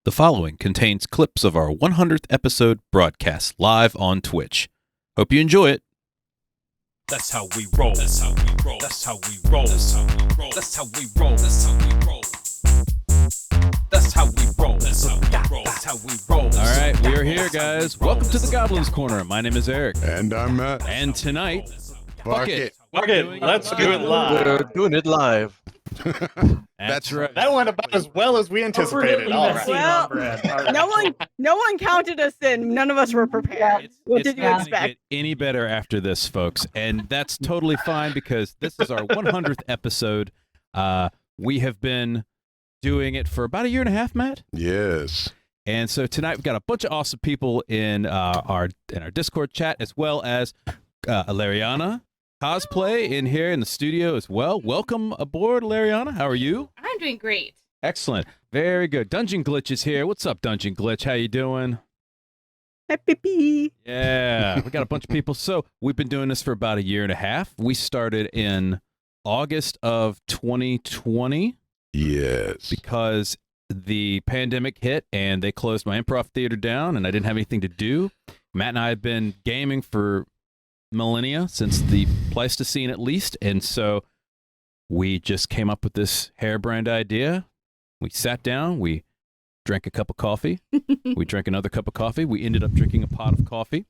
The following contains clips of our 100th episode broadcast live on Twitch. Hope you enjoy it. That's how we roll. That's how we roll. That's how we roll. That's how we roll. That's how we roll. That's how we roll. That's how we roll. That's how we roll. That's how we roll. All right, we are here, guys. Welcome to the Goblins Corner. My name is Eric. And I'm Matt. And tonight, Fuck it. Fuck it, let's do it live. We're doing it live. That's right. That went about as well as we anticipated. All right. Well, no one counted us in. None of us were prepared. What It's did you not gonna expect? get any better after this, folks, and that's totally fine because this is our 100th episode. We have been doing it for about a year and a half, Matt. Yes. And so tonight we've got a bunch of awesome people in our Discord chat, as well as AlerianaCosplay in here in the studio as well. Welcome aboard, Aleriana. How are you? I'm doing great. Excellent. Very good. Dungeon Glitch is here. What's up, Dungeon Glitch? How you doing? Happy. Yeah, we got a bunch of people. So we've been doing this for about a year and a half. We started in August of 2020 Yes. because the pandemic hit and they closed my improv theater down and I didn't have anything to do. Matt and I have been gaming for millennia, since the Pleistocene at least, and so we just came up with this harebrained idea. We sat down, we drank a cup of coffee, we drank another cup of coffee, we ended up drinking a pot of coffee,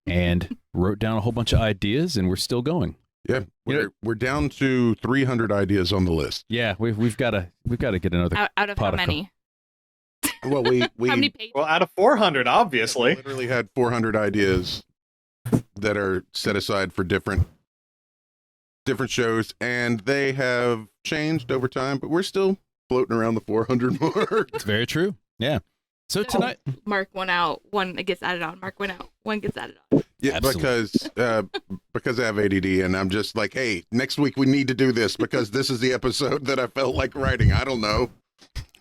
and wrote down a whole bunch of ideas, and we're still going. Yeah. We're down to 300 ideas on the list. Yeah, we've got to get another Out of pot how of many? Well, we How many pages? Well, out of 400, obviously. literally had 400 ideas that are set aside for different shows, and they have changed over time, but we're still floating around the 400 mark. It's very true. Yeah. So tonight, Mark one out, one gets added on. Mark one out, one gets added on. Yeah, Absolutely. because I have ADD, and I'm just like, hey, next week we need to do this because this is the episode that I felt like writing. I don't know.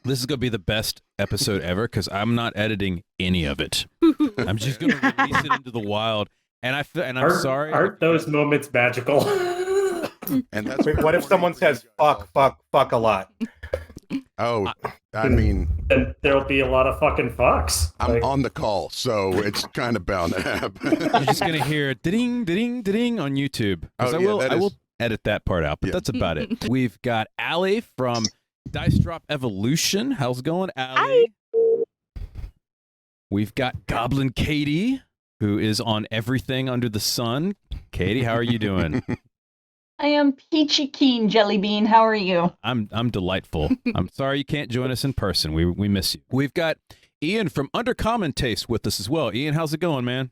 this is going to be the best episode ever because I'm not editing any of it. I'm just going to release it into the wild. And I'm sorry. Aren't those moments magical? And that's Wait, what if someone says fuck a lot? Oh, I mean, Then there'll be a lot of fucking fucks. I'm on the call, so it's kind of bound to happen. You're just going to hear ding, ding, ding on YouTube. 'Cause Oh, I yeah, will that I is- will edit that part out, but Yeah. that's about it. We've got Allie from Dice Drop Evolution. How's it going, Allie? We've got Goblinkatie, who is on everything under the sun. Katie, how are you doing? I am Peachy Keen Jellybean. How are you? I'm delightful. I'm sorry you can't join us in person. We miss you. We've got Ian from Undercommon Taste with us as well. Ian, how's it going, man?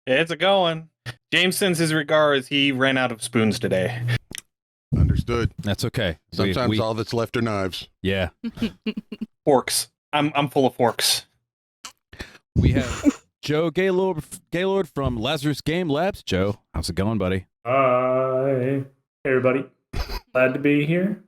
It's a going. James sends his regards. He ran out of spoons today. Understood. That's okay. Sometimes all that's left are knives. Yeah. Forks. I'm full of forks. We have Joe Gaylord from Lazarus Game Labs. Joe, how's it going, buddy? Hi, hey everybody. Glad to be here.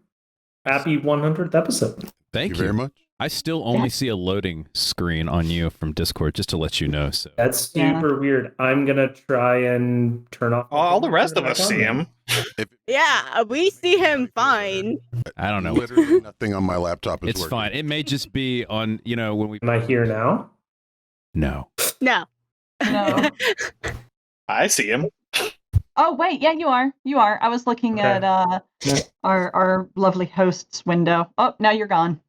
Happy 100th episode. Thank you very much. I still only see a loading screen on you from Discord, just to let you know. So That's super weird. I'm gonna try and turn off. All the rest of us see him. Yeah, we see him fine. I don't know. Literally nothing on my laptop is It's working. fine. It may just be on, when we. Am I here now? No. No. No. I see him. Oh wait, yeah, you are. You are. I was looking Okay. at our lovely host's window. Oh, now you're gone.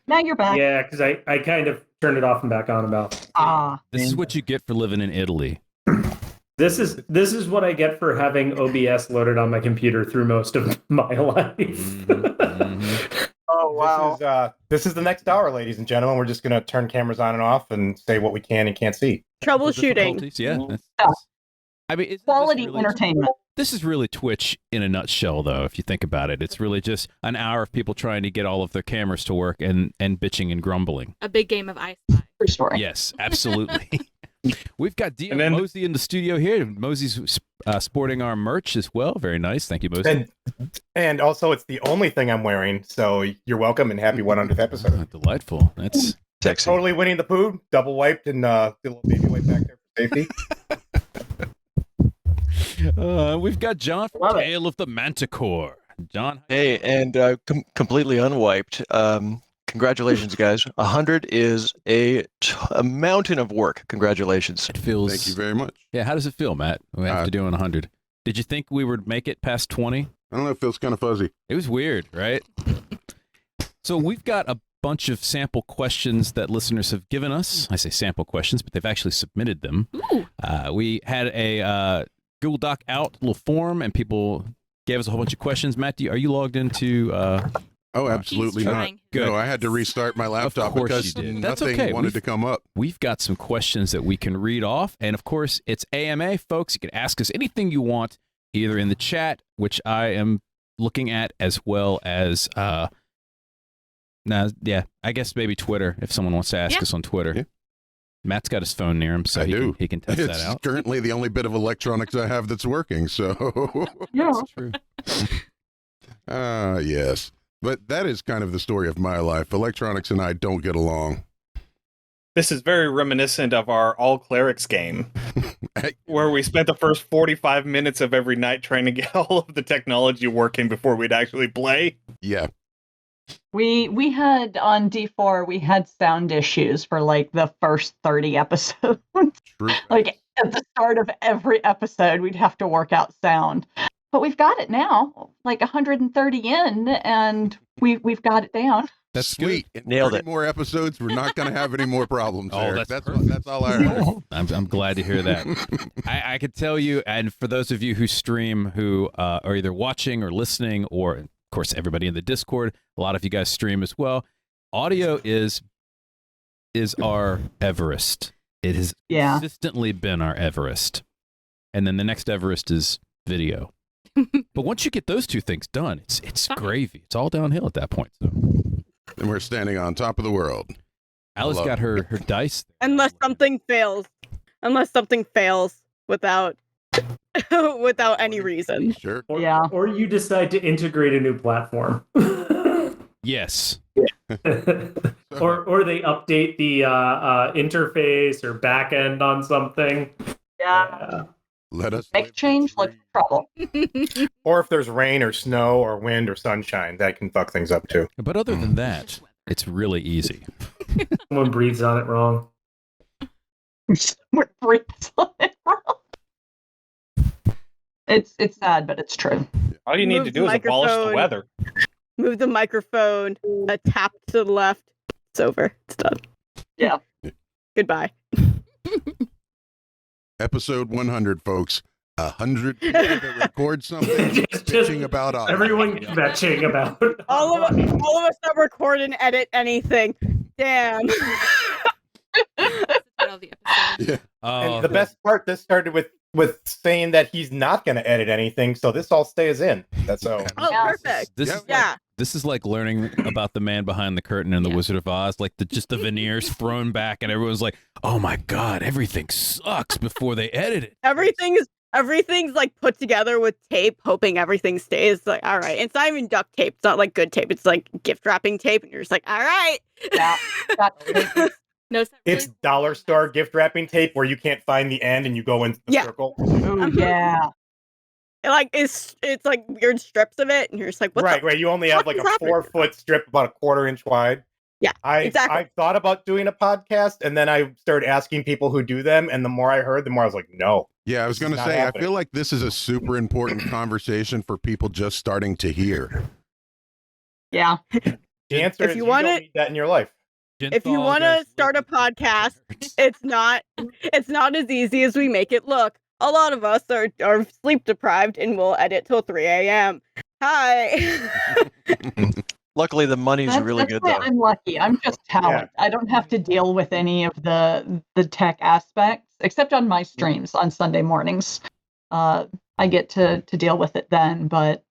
Now you're back. Yeah, because I kind of turned it off and back on about. Ah. This is what you get for living in Italy. This is what I get for having OBS loaded on my computer through most of my life. Oh wow! This is the next hour, ladies and gentlemen. We're just gonna turn cameras on and off and say what we can and can't see. Troubleshooting. Difficulties, yeah. I mean, Quality entertainment. This is really Twitch in a nutshell, though, if you think about it. It's really just an hour of people trying to get all of their cameras to work and bitching and grumbling. A big game of I Spy. True story. Yes, absolutely. We've got Dio And then- Mosey in the studio here. Mosey's sporting our merch as well. Very nice. Thank you, Mosey. And also, it's the only thing I'm wearing. So you're welcome and happy 100th episode. Delightful. That's Sexy. Totally winning the poo, double wiped, and did a little baby wipe back there for safety. we've got John from Tale of the Manticore. John. Hey, and completely unwiped. Congratulations, guys. 100 is a mountain of work. Congratulations. It feels. Thank you very much. Yeah, how does it feel, Matt? After doing 100, did you think we would make it past 20? I don't know. It feels kind of fuzzy. It was weird, right? So we've got a bunch of sample questions that listeners have given us. I say sample questions, but they've actually submitted them. We had a Google Doc out, little form, and people gave us a whole bunch of questions. Matt, are you logged into? Oh, absolutely He's not. trying. Good. No, I had to restart my laptop course because you did. nothing That's okay. wanted to come up. We've got some questions that we can read off, and of course, it's AMA, folks. You can ask us anything you want, either in the chat, which I am looking at, as well as I guess maybe Twitter if someone wants to ask us on Twitter. Yeah. Matt's got his phone near him, so he can test It's that out. currently the only bit of electronics I have that's working. So, Yeah. That's true. yes. But that is kind of the story of my life. Electronics and I don't get along. This is very reminiscent of our All Clerics game, where we spent the first 45 minutes of every night trying to get all of the technology working before we'd actually play. Yeah. We had on D4 we had sound issues for like the first 30 episodes. True. Like at the start of every episode we'd have to work out sound. But we've got it now, like 130 in, and we've got it down. That's Sweet. good. Nailed 30 it. more episodes. We're not going to have any more problems. Oh, Eric. that's That's all I heard. I'm glad to hear that. I could tell you, and for those of you who stream, who are either watching or listening, or of course everybody in the Discord, a lot of you guys stream as well. Audio is our Everest. It has consistently been our Everest, and then the next Everest is video. But once you get those two things done, it's gravy. It's all downhill at that point. So. And we're standing on top of the world. Alice got her dice. Unless something fails. Unless something fails without without any reason. Sure. Or you decide to integrate a new platform. Yes. or they update the interface or backend on something. Yeah. Let us Make change, look for trouble. Or if there's rain or snow or wind or sunshine, that can fuck things up too. But other than that, it's really easy. Someone breathes on it wrong. We're breathes on it wrong. It's sad, but it's true. All you need Move to the do is abolish the microphone. weather. Move the microphone, a tap to the left. It's over. It's done. Yeah. Goodbye. Episode 100, folks. 100 people that record something, Just bitching about audio. everyone bitching about All of us that record and edit anything. Damn. All the episodes. Yeah. And the best part, this started with saying that he's not going to edit anything, so this all stays in. That's so. Oh, Yeah. perfect. This Yeah. is Yeah. this is like learning about the man behind the curtain in The Yeah. Wizard of Oz, like just the veneers thrown back, and everyone's like, "Oh my god, everything sucks" before they edit it. Everything's like put together with tape, hoping everything stays. Like, all right. It's not even duct tape. It's not like good tape. It's like gift wrapping tape, and you're just like, all right. Yeah. No, it's not It's really- dollar store gift wrapping tape where you can't find the end and you go into the Yeah. circle. Oh, yeah. It's like weird strips of it, and you're just like, what Right. the You only have fuck like is a happening? 4-foot strip about a 1/4 inch wide. Yeah, I exactly. thought about doing a podcast, and then I started asking people who do them, and the more I heard, the more I was like, no. Yeah, I was This going is to not say, happening. I feel like this is a super important conversation for people just starting to hear. Yeah. The answer If is you you want don't it- need that in your life. If you want to start a podcast, it's not as easy as we make it look. A lot of us are sleep deprived and will edit till 3 a.m. Hi. Luckily, the money's really That's good, why though. I'm lucky. I'm just talent. I don't have to deal with any of the tech aspects, except on my streams on Sunday mornings. I get to deal with it then, but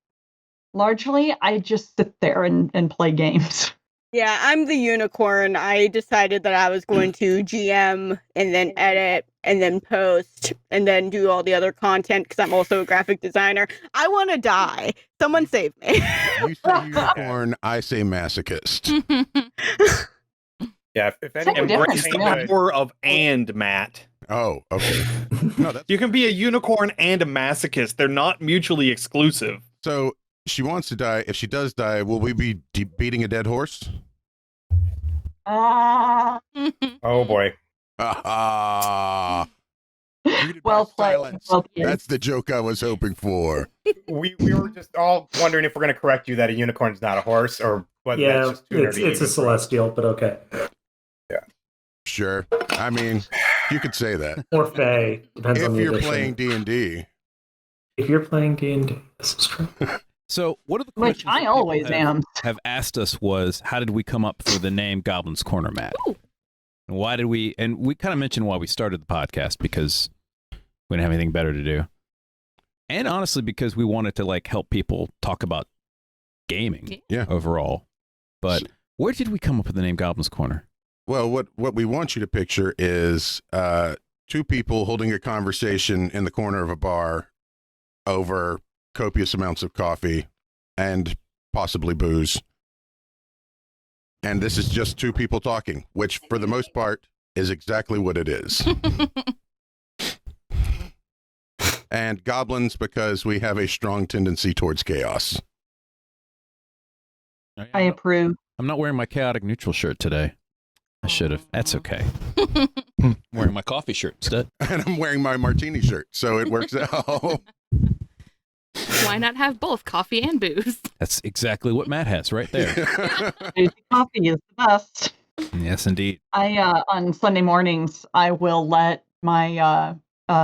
largely I just sit there and play games. Yeah, I'm the unicorn. I decided that I was going to GM and then edit and then post and then do all the other content because I'm also a graphic designer. I want to die. Someone save me. You say unicorn, I say masochist. Yeah, if Same anyone difference, Embrace the yeah. power of and, Matt. Oh, okay. No, that's You can be a unicorn and a masochist. They're not mutually exclusive. so. She wants to die. If she does die, will we be beating a dead horse? Ah, Oh boy. Greeted well by played. silence. Well played. That's the joke I was hoping for. We were just all wondering if we're going to correct you that a unicorn's not a horse, or whether that's Yeah, just too nerdy. it's a celestial, but okay. Sure. I mean, you could say that. Or Fae, depends on If the you're edition. playing D&D. If you're playing D&D, this is true. So one of the Which questions I that people always am. have asked us was, how did we come up for the name Goblin's Corner, Matt? And why did we? And we kind of mentioned why we started the podcast, because we didn't have anything better to do, and honestly, because we wanted to like help people talk about gaming, overall. But where did we come up with the name Goblin's Corner? Well, what we want you to picture is two people holding a conversation in the corner of a bar over copious amounts of coffee and possibly booze. And this is just two people talking, which for the most part is exactly what it is. And goblins, because we have a strong tendency towards chaos. I approve. I'm not wearing my chaotic neutral shirt today. I should have. That's okay. I'm wearing my coffee shirt instead. And I'm wearing my martini shirt, so it works out. Why not have both coffee and booze? That's exactly what Matt has right there. Boozy coffee is the best. Yes, indeed. I on Sunday mornings I will let my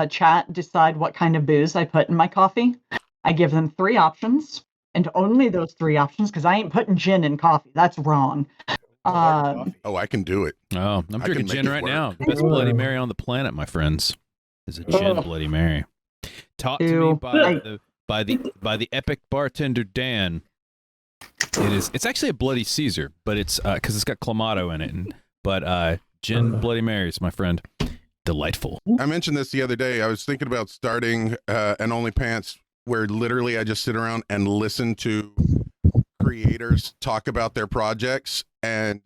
chat decide what kind of booze I put in my coffee. I give them 3 options, and only those 3 options, because I ain't putting gin in coffee. That's wrong. Oh, I can do it. Oh, I'm I drinking can make gin it right work. now. Best Bloody Mary on the planet, my friends, is a gin Bloody Mary. Taught to me by the epic bartender Dan. It's actually a Bloody Caesar, but it's because it's got Clamato in it. But gin Bloody Marys, my friend, delightful. I mentioned this the other day. I was thinking about starting an OnlyPants where literally I just sit around and listen to creators talk about their projects and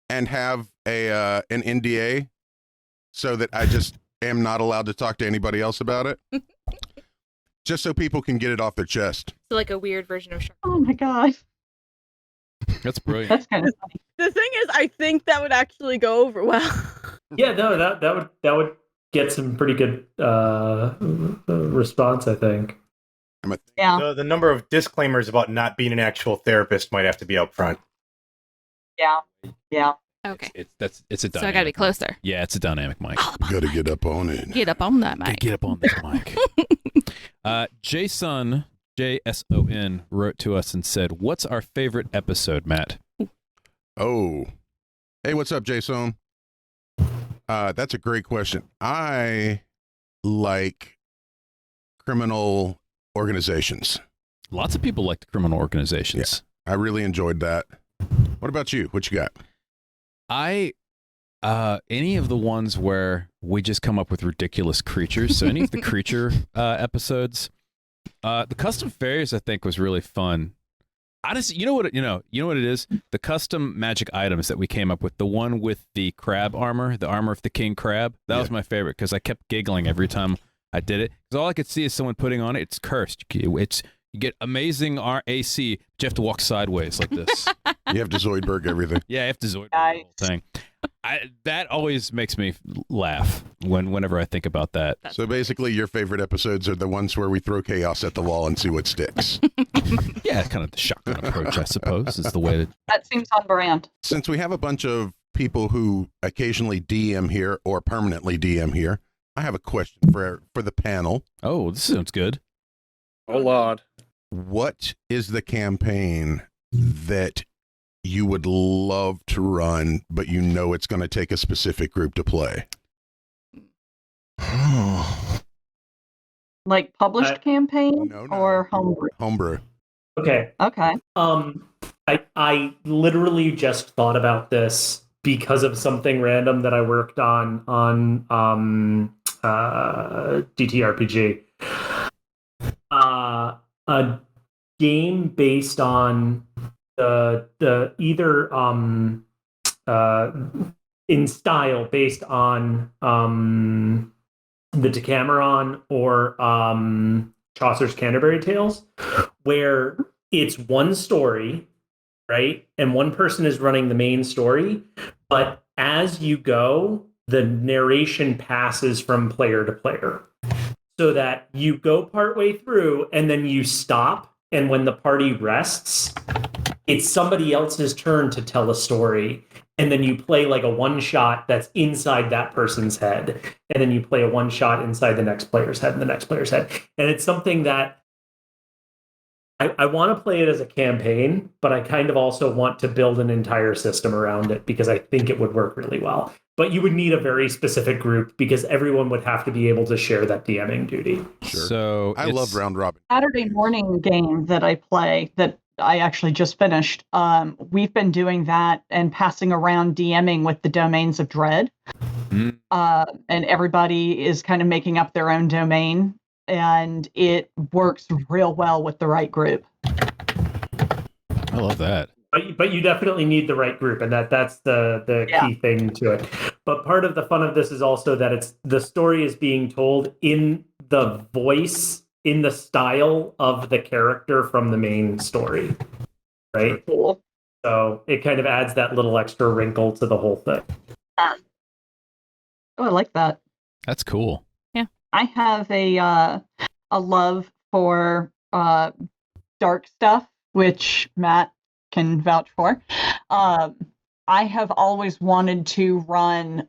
and have a an NDA so that I just am not allowed to talk to anybody else about it. Just so people can get it off their chest. So like a weird version of Shark. Oh my god. That's brilliant. That's kind of funny. The thing is, I think that would actually go over well. Yeah, no, that would get some pretty good response, I think. Yeah. The number of disclaimers about not being an actual therapist might have to be up front. Yeah. Yeah. Okay. It's a dynamic. So I gotta be closer. Yeah, it's a dynamic mic. Gotta get up on it. Get up on that mic. Get up on this mic. Jason, JSON, wrote to us and said, "What's our favorite episode, Matt?" Oh, hey, what's up, Jason? That's a great question. I like criminal organizations. Lots of people like the criminal organizations. Yeah, I really enjoyed that. What about you? What you got? Any of the ones where we just come up with ridiculous creatures. So any of the creature episodes. The custom fairies, I think, was really fun. Honestly, you know what it is? The custom magic items that we came up with. The one with the crab armor, the armor of the king crab. That was my favorite because I kept giggling every time I did it. Because all I could see is someone putting on it. It's cursed. You get amazing AC, but you have to walk sideways like this. You have to Zoidberg everything. Yeah, I have to Zoidberg the whole thing. That always makes me laugh whenever I think about that. So basically, your favorite episodes are the ones where we throw chaos at the wall and see what sticks. Yeah, kind of the shotgun approach, I suppose, is the way to... That seems on brand. Since we have a bunch of people who occasionally DM here or permanently DM here, I have a question for the panel. Oh, this sounds good. Oh, Lord. What is the campaign that you would love to run, but you know it's going to take a specific group to play? Like published campaign No. or homebrew? Homebrew. Okay. Okay. I literally just thought about this because of something random that I worked on TTRPG. A game based on the either in style based on the Decameron or Chaucer's Canterbury Tales, where it's one story, right? And one person is running the main story, but as you go, the narration passes from player to player. So that you go partway through and then you stop, and when the party rests, it's somebody else's turn to tell a story. And then you play like a one-shot that's inside that person's head. And then you play a one-shot inside the next player's head and the next player's head. And it's something that I want to play it as a campaign, but I kind of also want to build an entire system around it because I think it would work really well. But you would need a very specific group because everyone would have to be able to share that DMing duty. Sure. So I love round robin. Saturday morning game that I play that I actually just finished. We've been doing that and passing around DMing with the domains of dread. And everybody is kind of making up their own domain, and it works real well with the right group. I love that. But you definitely need the right group, and that's the key thing to it. But part of the fun of this is also that the story is being told in the voice, in the style of the character from the main story, right? Cool. So it kind of adds that little extra wrinkle to the whole thing. Oh, I like that. That's cool. Yeah. I have a love for dark stuff, which Matt can vouch for. I have always wanted to run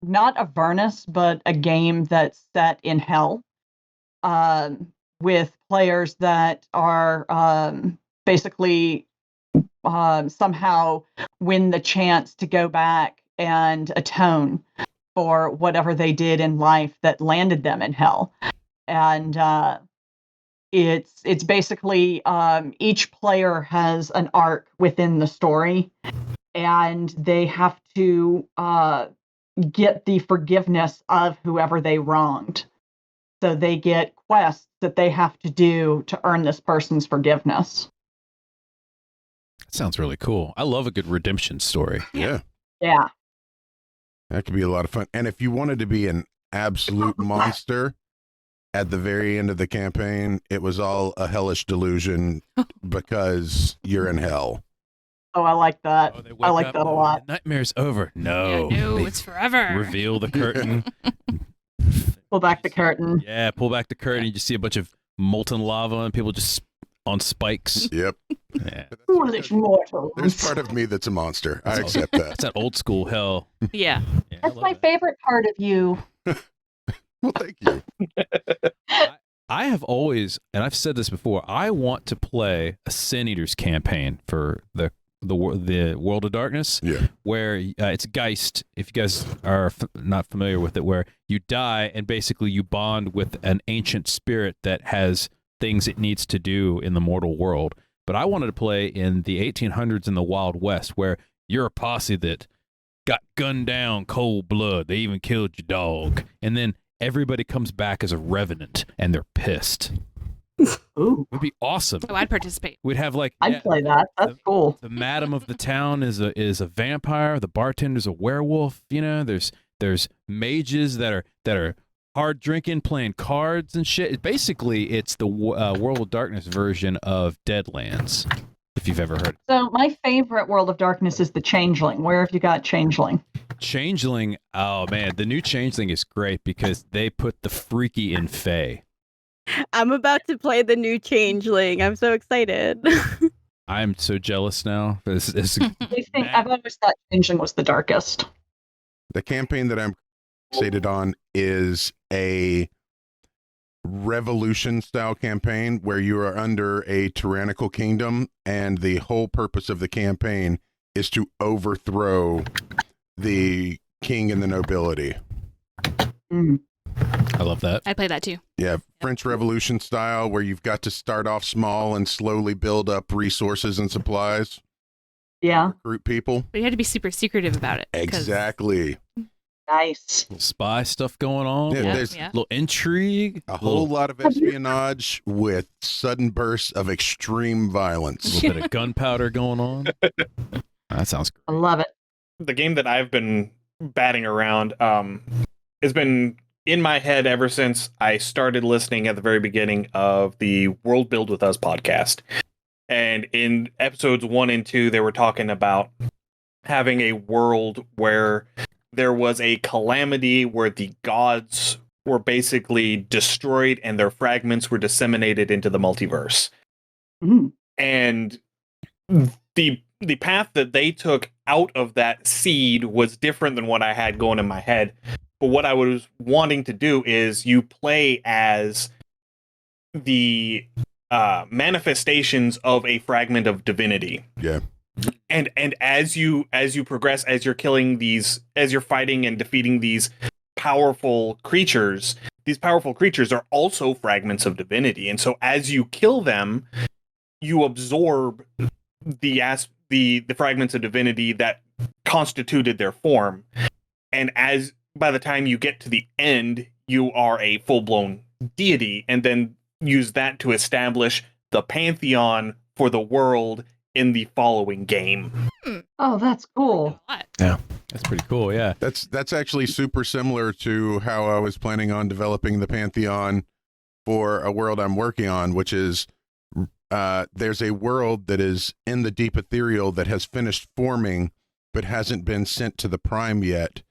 not a Avernus, but a game that's set in hell, with players that are basically somehow win the chance to go back and atone for whatever they did in life that landed them in hell. And it's basically each player has an arc within the story, and they have to get the forgiveness of whoever they wronged. So they get quests that they have to do to earn this person's forgiveness. That sounds really cool. I love a good redemption story. Yeah. Yeah. That could be a lot of fun. And if you wanted to be an absolute monster at the very end of the campaign, it was all a hellish delusion because you're in hell. Oh, I like that. I like that a lot. The nightmare's over. No. Yeah, no, it's forever. Reveal the curtain. Pull back the curtain. Yeah, pull back the curtain. You just see a bunch of molten lava and people just on spikes. Yep. Yeah. Foolish mortals. There's part of me that's a monster. I accept that. That's that old school hell. Yeah. That's my favorite part of you. Well, thank you. I have always, and I've said this before, I want to play a Sin Eaters campaign for the World of Darkness. Yeah. Where it's Geist, if you guys are not familiar with it, where you die and basically you bond with an ancient spirit that has things it needs to do in the mortal world. But I wanted to play in the 1800s in the Wild West, where you're a posse that got gunned down, cold blood. They even killed your dog. And then everybody comes back as a revenant and they're pissed. Ooh. It would be awesome. Oh, I'd participate. We'd have like I'd play that. That's cool. The madam of the town is a vampire. The bartender's a werewolf. You know, there's mages that are hard drinking, playing cards and shit. Basically, it's the World of Darkness version of Deadlands, if you've ever heard. So my favorite World of Darkness is the Changeling. Where have you got Changeling? Changeling, oh man, the new Changeling is great because they put the freaky in Fae. I'm about to play the new Changeling. I'm so excited. I'm so jealous now. I've always thought Changeling was the darkest. The campaign that I'm fixated on is a revolution style campaign where you are under a tyrannical kingdom, and the whole purpose of the campaign is to overthrow the king and the nobility. Mm. I love that. I play that too. Yeah, French Revolution style, where you've got to start off small and slowly build up resources and supplies. Yeah. Recruit people. But you had to be super secretive about it. Exactly. Nice. Little spy stuff going on. Yeah, There's a little intrigue. A whole lot of espionage with sudden bursts of extreme violence. A little bit of gunpowder going on. That sounds great. I love it. The game that I've been batting around has been in my head ever since I started listening at the very beginning of the World Build With Us podcast. And in episodes 1 and 2, they were talking about having a world where there was a calamity where the gods were basically destroyed and their fragments were disseminated into the multiverse. And the path that they took out of that seed was different than what I had going in my head. But what I was wanting to do is you play as the manifestations of a fragment of divinity. Yeah. And as you progress, as you're killing these, as you're fighting and defeating these powerful creatures are also fragments of divinity. And so as you kill them, you absorb the fragments of divinity that constituted their form. And as by the time you get to the end, you are a full-blown deity, and then use that to establish the pantheon for the world in the following game. Oh, that's cool. Yeah. That's pretty cool, yeah. That's actually super similar to how I was planning on developing the Pantheon for a world I'm working on, which is there's a world that is in the deep ethereal that has finished forming but hasn't been sent to the prime yet,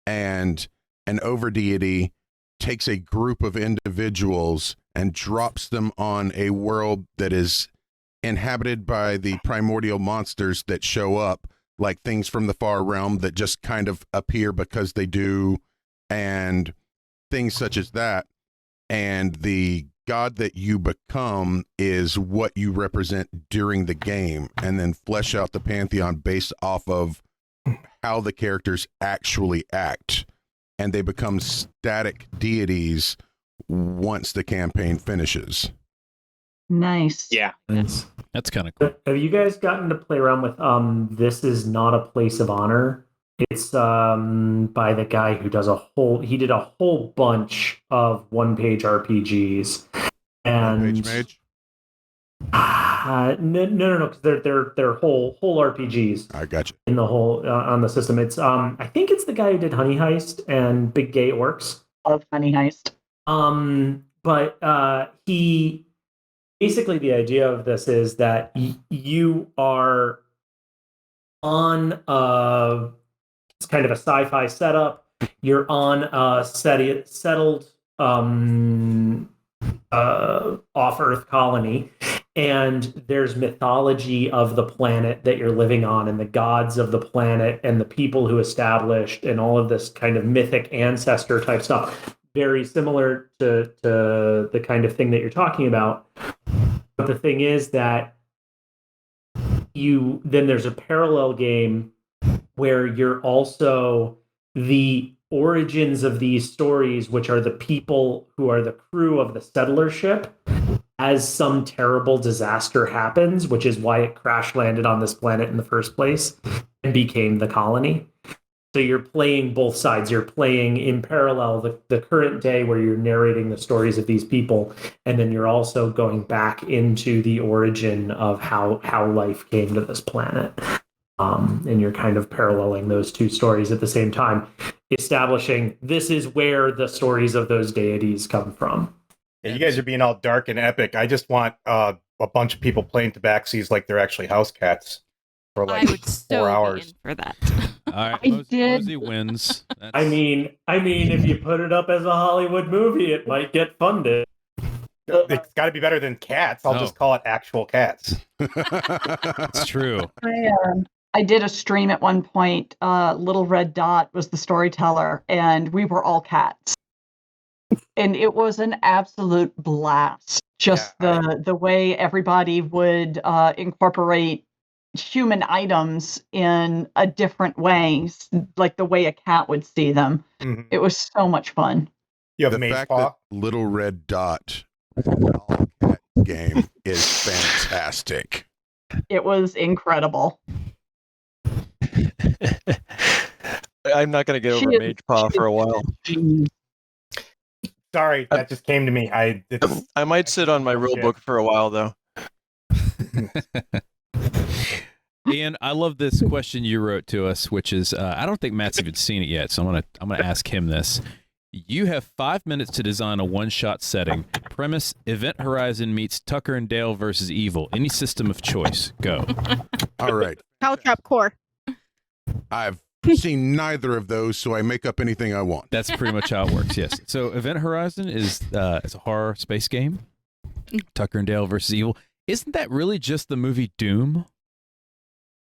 and an overdeity takes a group of individuals and drops them on a world that is inhabited by the primordial monsters that show up, like things from the far realm that just kind of appear because they do, and things such as that. And the god that you become is what you represent during the game, and then flesh out the pantheon based off of how the characters actually act. And they become static deities once the campaign finishes. Nice. Yeah. That's kind of cool. Have you guys gotten to play around with This Is Not a Place of Honor? It's by the guy who does he did a whole bunch of one-page RPGs. And One-page mage? No, because they're whole RPGs. I got you. In the whole on the system. It's I think it's the guy who did Honey Heist and Big Gay Orcs. Love Honey Heist. But he basically, the idea of this is that you are on it's kind of a sci-fi setup. You're on a settled off-Earth colony, and there's mythology of the planet that you're living on, and the gods of the planet, and the people who established, and all of this kind of mythic ancestor type stuff. Very similar to the kind of thing that you're talking about. But the thing is that then there's a parallel game where you're also the origins of these stories, which are the people who are the crew of the settler ship, as some terrible disaster happens, which is why it crash landed on this planet in the first place and became the colony. So you're playing both sides. You're playing in parallel the current day where you're narrating the stories of these people, and then you're also going back into the origin of how life came to this planet. And you're kind of paralleling those two stories at the same time, establishing this is where the stories of those deities come from. Yeah, you guys are being all dark and epic. I just want a bunch of people playing tabaxis like they're actually house cats for like I would 4 hours. Be in for that. All right, Mosey wins. That's... I mean, if you put it up as a Hollywood movie, it might get funded. It's got to be better than cats. I'll just call it actual cats. It's true. I did a stream at one point. Little Red Dot was the storyteller, and we were all cats. And it was an absolute blast. Just the way everybody would incorporate human items in a different way, like the way a cat would see them. Mm-hmm. It was so much fun. The fact that Little Red Dot cat game is fantastic. It was incredible. I'm not going to get over Mage Paw for a while. Sorry, that just came to me. I might sit on my rule book for a while, though. Ian, I love this question you wrote to us, which is I don't think Matt's even seen it yet, so I'm gonna ask him this. You have 5 minutes to design a one-shot setting. Premise: Event Horizon meets Tucker and Dale versus Evil. Any system of choice. Go. All right. Caltrop Core. I've seen neither of those, so I make up anything I want. That's pretty much how it works, yes. So Event Horizon is it's a horror space game. Tucker and Dale versus Evil. Isn't that really just the movie Doom?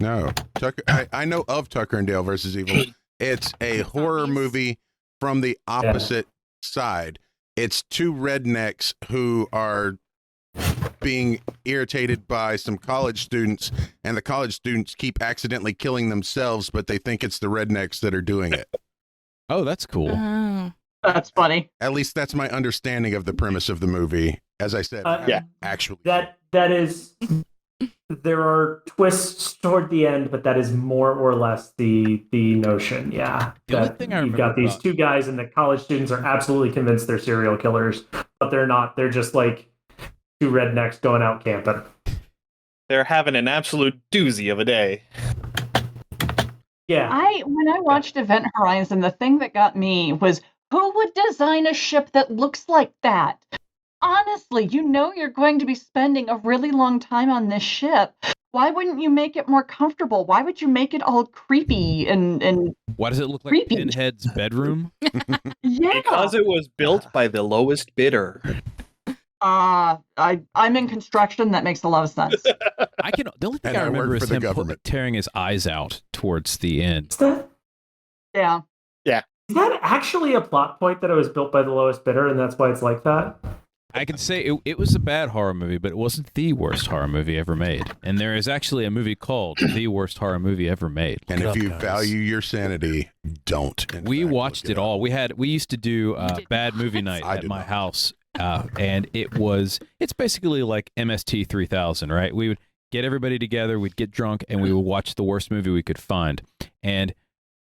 No. Tucker, I know of Tucker and Dale versus Evil. It's a horror movie from the opposite side. It's two rednecks who are being irritated by some college students, and the college students keep accidentally killing themselves, but they think it's the rednecks that are doing it. Oh, that's cool. That's funny. At least that's my understanding of the premise of the movie. As I said, actually. That is. There are twists toward the end, but that is more or less the notion. Yeah, The only thing I you've got remember these about- two guys, and the college students are absolutely convinced they're serial killers, but they're not. They're just like two rednecks going out camping. They're having an absolute doozy of a day. Yeah. When I watched Event Horizon, the thing that got me was, who would design a ship that looks like that? Honestly, you know you're going to be spending a really long time on this ship. Why wouldn't you make it more comfortable? Why would you make it all creepy and Why does it look like creepy? Pinhead's bedroom? Yeah. Because it was built by the lowest bidder. I'm in construction. That makes a lot of sense. The only thing And I I work remember for is the him government. tearing his eyes out towards the end. Yeah. Is that actually a plot point that it was built by the lowest bidder, and that's why it's like that? I can say it was a bad horror movie, but it wasn't the worst horror movie ever made. And there is actually a movie called The Worst Horror Movie Ever Made. And Look if it you up, guys. value your sanity, don't. In We fact, watched look it all. We used to do bad movie night I at did my not. house, and it's basically like MST 3000, right? We would get everybody together, we'd get drunk, and we would watch the worst movie we could find. And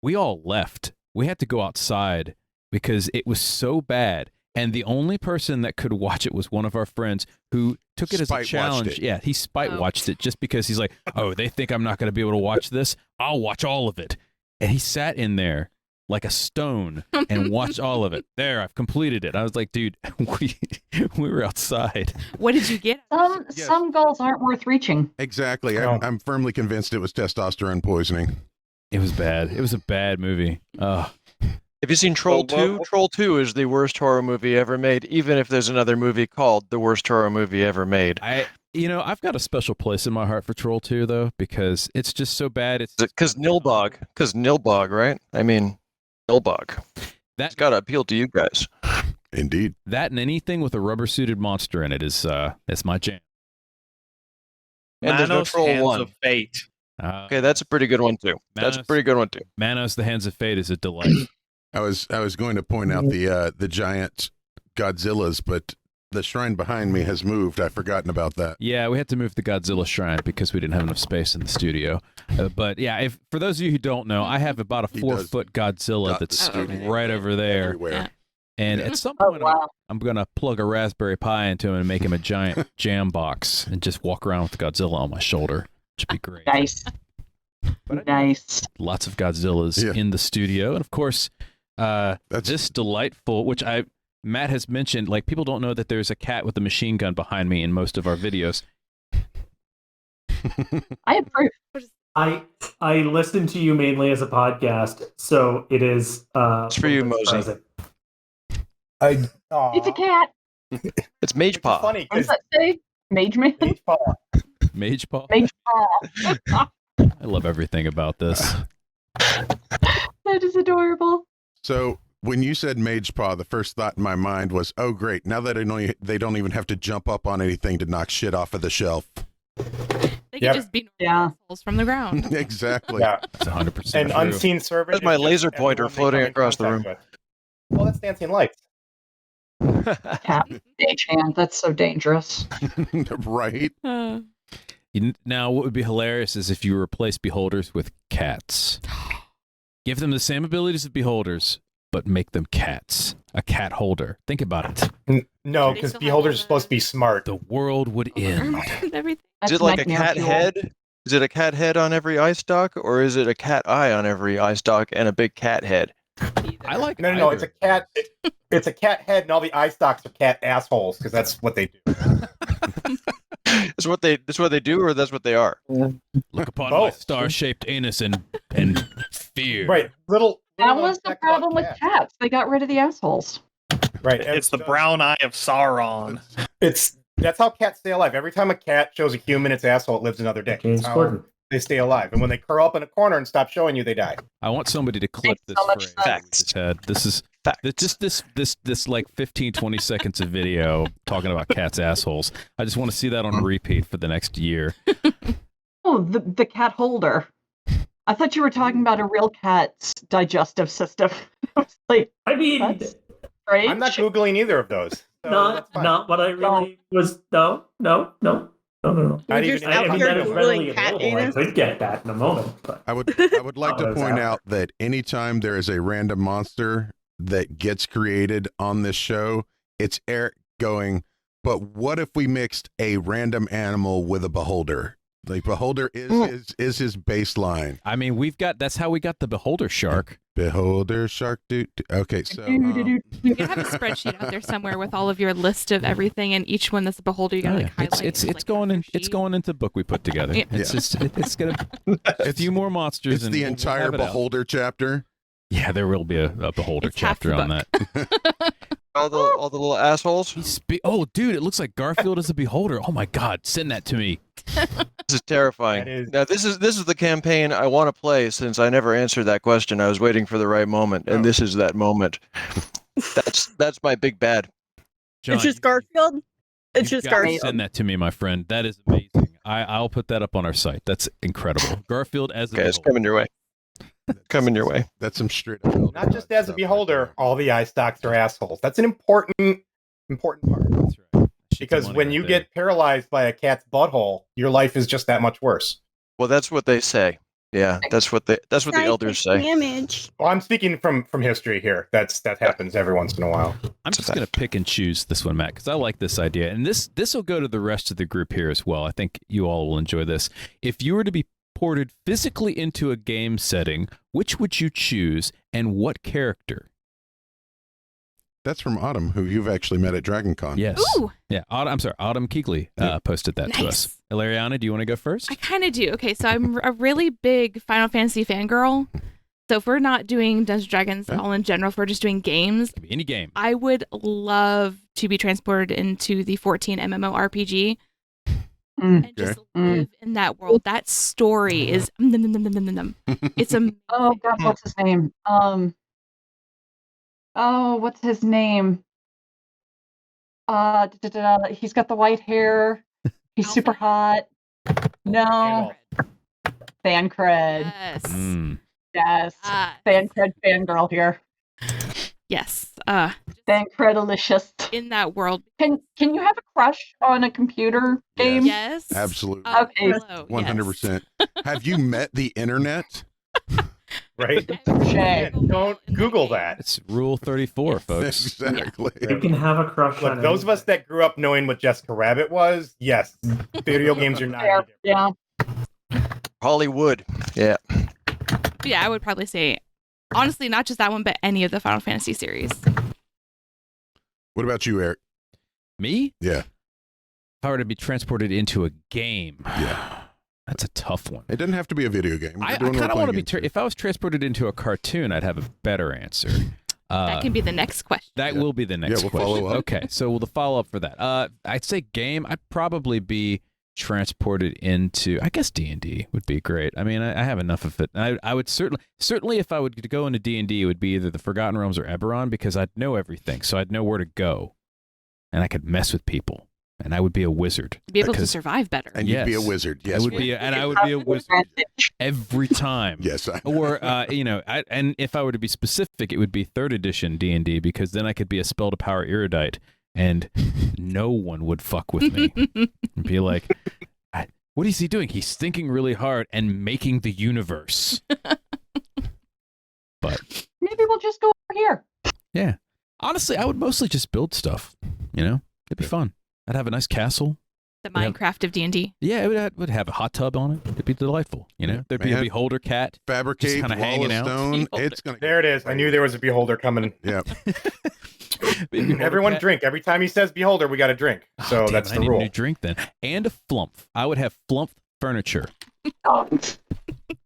we all left. We had to go outside because it was so bad. And the only person that could watch it was one of our friends who took it as a Spite-watched challenge. it. Yeah, he spite-watched it just because he's like, oh, they think I'm not going to be able to watch this? I'll watch all of it. And he sat in there like a stone and watched all of it. There, I've completed it. I was like, dude, we were outside. What did you get? Some goals aren't worth reaching. Exactly. No. I'm firmly convinced it was testosterone poisoning. It was bad. It was a bad movie. Have you seen Troll 2? Troll 2 is the worst horror movie ever made, even if there's another movie called The Worst Horror Movie Ever Made. I've got a special place in my heart for Troll 2, though, because it's just so bad. It's because Nilbog, right? I mean, Nilbog. That's got to appeal to you guys. Indeed. That and anything with a rubber-suited monster in it is it's my jam. And there's no Manos Troll Hands 1. of Fate. Okay, that's a pretty good one, too. That's a pretty good one, too. Manos, the Hands of Fate is a delight. I was going to point out the giant Godzillas, but the shrine behind me has moved. I've forgotten about that. Yeah, we had to move the Godzilla shrine because we didn't have enough space in the studio. But yeah, for those of you who don't know, I have about a 4-foot Godzilla that's right over there. Everywhere. And at some point, I'm going to plug a Raspberry Pi into him and make him a giant jam box and just walk around with Godzilla on my shoulder, which would be great. Nice. Nice. Lots of Godzillas in the studio. And of course, this delightful, which Matt has mentioned, like, people don't know that there's a cat with a machine gun behind me in most of our videos. I approve. I listen to you mainly as a podcast, so it is. It's for you, Mosey. It's a cat. It's Mage Paw. Funny. What does that say? Mage Man? Mage Paw. Mage Paw? Mage Paw. I love everything about this. That is adorable. So when you said Mage Paw, the first thought in my mind was, oh, great. Now that I know they don't even have to jump up on anything to knock shit off of the shelf. They could just be assholes from the ground. Exactly. Yeah. It's 100% An true. unseen servant. That's my is just laser pointer everyone they floating come in across the room. contact with. Well, that's dancing lights. Cat stage hand. That's so dangerous. Right. Now, what would be hilarious is if you replace beholders with cats. Give them the same abilities as beholders, but make them cats. A cat holder. Think about it. No, because beholders are supposed to be smart. The world would end. Everything. Is it like a cat head? Is it a cat head on every eye stalk, or is it a cat eye on every eye stalk and a big cat head? I like no. It's a cat. It's a cat head, and all the eye stalks are cat assholes because that's what they do. That's what they do, or that's what they are. Look upon my star-shaped anus and fear. Right, That was the problem with cats. They got rid of the assholes. Right, It's the brown eye of Sauron. That's how cats stay alive. Every time a cat shows a human its asshole, it lives another day. That's how they stay alive. And when they curl up in a corner and stop showing you, they die. I want somebody to clip this phrase that we just had. This is just this like 15, 20 seconds of video talking about cats' assholes. I just want to see that on repeat for the next year. Oh, the cat holder. I thought you were talking about a real cat's digestive system. I was like, I mean, I'm not Googling either of those. So not what I really was. No. Not even I mean, that is readily cat available. I anus? could get that in a moment. But I would like to point out that anytime there is a random monster that gets created on this show, it's Eric going, but what if we mixed a random animal with a beholder? Like beholder is his baseline. I mean, that's how we got the beholder shark. Beholder shark dude. Okay, so You have a spreadsheet out there somewhere with all of your list of everything, and each one that's a beholder, you gotta highlight. It's going into the book we put together. Yeah. It's gonna a few more monsters. It's and the entire beholder chapter. Yeah, there will be a beholder chapter on that. All the little assholes. Oh, dude, it looks like Garfield is a beholder. Oh my God, send that to me. This is terrifying. Now, this is the campaign I want to play since I never answered that question. I was waiting for the right moment, and this is that moment. That's my big bad. John, it's just Garfield. It's just Garfield. Send that to me, my friend. That is amazing. I'll put that up on our site. That's incredible. Garfield as a beholder. It's coming your way. Coming your way. That's some straight up. Not just as a beholder, all the eye stalks are assholes. That's an important part. That's right. Because when you get paralyzed by a cat's butthole, your life is just that much worse. Well, that's what they say. Yeah, that's what the elders say. Damage. Well, I'm speaking from history here. That happens every once in a while. I'm just going to pick and choose this one, Matt, because I like this idea. And this will go to the rest of the group here as well. I think you all will enjoy this. If you were to be ported physically into a game setting, which would you choose and what character? That's from Autumn, who you've actually met at DragonCon. Yes. Ooh. Yeah, Autumn Keegley posted that to us. Aleriana, do you want to go first? I kind of do. Okay, so I'm a really big Final Fantasy fangirl. So if we're not doing Dungeons & Dragons all in general, if we're just doing games, any game, I would love to be transported into the 14 MMORPG and just live in that world. That story is it's amazing. Oh God, what's his name? What's his name? He's got the white hair. He's super hot. No. Fancred. Yes. Yes. Fancred fangirl here. Yes. Fancredalicious. In that world. Can you have a crush on a computer game? Yes. Absolutely. Okay. 100%. Have you met the internet? Right? Don't Google that. It's Rule 34, folks. Exactly. You can have a crush on those of us that grew up knowing what Jessica Rabbit was, yes, video games are not. Yeah. Hollywood. Yeah. Yeah, I would probably say, honestly, not just that one, but any of the Final Fantasy series. What about you, Eric? Me? Yeah. If I were to be transported into a game. Yeah. That's a tough one. It doesn't have to be a video game. I kind of want to be. If I was transported into a cartoon, I'd have a better answer. That can be the next question. That will be the next we'll question. follow up. Okay, so the follow up for that. I'd say game. I'd probably be transported into. I guess D&D would be great. I mean, I have enough of it. I would certainly if I would go into D&D, it would be either the Forgotten Realms or Eberron because I'd know everything, so I'd know where to go, and I could mess with people. And I would be a wizard. Be able to survive better. And you'd be a wizard. Yes. I would be a wizard every time. Yes. Or and if I were to be specific, it would be 3rd edition D&D because then I could be a spell to power erudite, and no one would fuck with me. And be like, what is he doing? He's thinking really hard and making the universe. But maybe we'll just go over here. Yeah. Honestly, I would mostly just build stuff. It'd be fun. I'd have a nice castle. The Minecraft of D&D. Yeah, it would have a hot tub on it. It'd be delightful. You know, there'd be a beholder cat. Fabricate kind of hanging out. stone. It's gonna. There it is. I knew there was a beholder coming. Yeah. Everyone drink. Every time he says beholder, we got to drink. So that's the I need rule. a new drink then. And a flump. I would have flump furniture.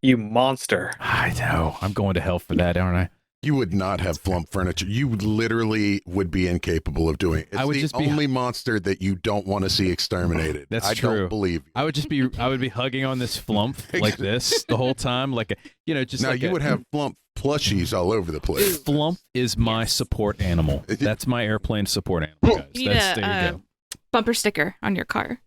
You monster. I know. I'm going to hell for that, aren't I? You would not have flump furniture. You literally would be incapable of doing it. It's I would the just be only monster that you don't want to see exterminated. That's I true. don't believe you. I would be hugging on this flump like this the whole time, like just now like you would have flump plushies all over the place. Flump is my support animal. That's my airplane support animal, guys. You need there you go. Bumper sticker on your car.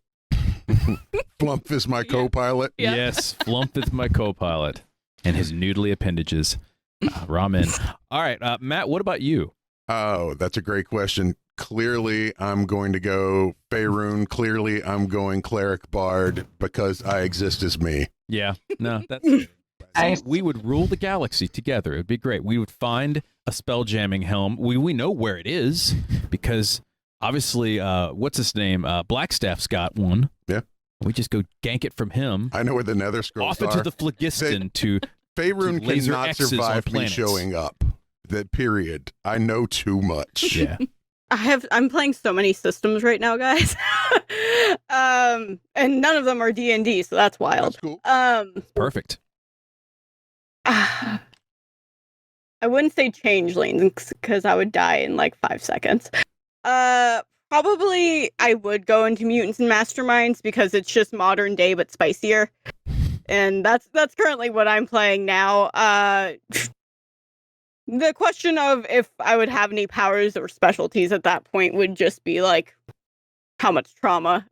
Flump is my co-pilot. Yeah. Yes, Flump is my co-pilot and his noodly appendages. Ramen. All right, Matt, what about you? Oh, that's a great question. Clearly, I'm going to go Faerun. Clearly, I'm going Cleric Bard because I exist as me. Yeah, no, that's Nice. we would rule the galaxy together. It'd be great. We would find a spell jamming helm. We know where it is because obviously, what's his name? Blackstaff's got one. Yeah. We just go gank it from him. I know where the Nether Scrolls Off into the Phlogiston to Faerun laser cannot X's on survive me planets. showing up. That period. I know too much. Yeah. I'm playing so many systems right now, guys. And none of them are D&D, so that's wild. That's cool. Perfect. I wouldn't say changelings because I would die in like 5 seconds. Probably I would go into mutants and masterminds because it's just modern day but spicier. And that's currently what I'm playing now. The question of if I would have any powers or specialties at that point would just be like how much trauma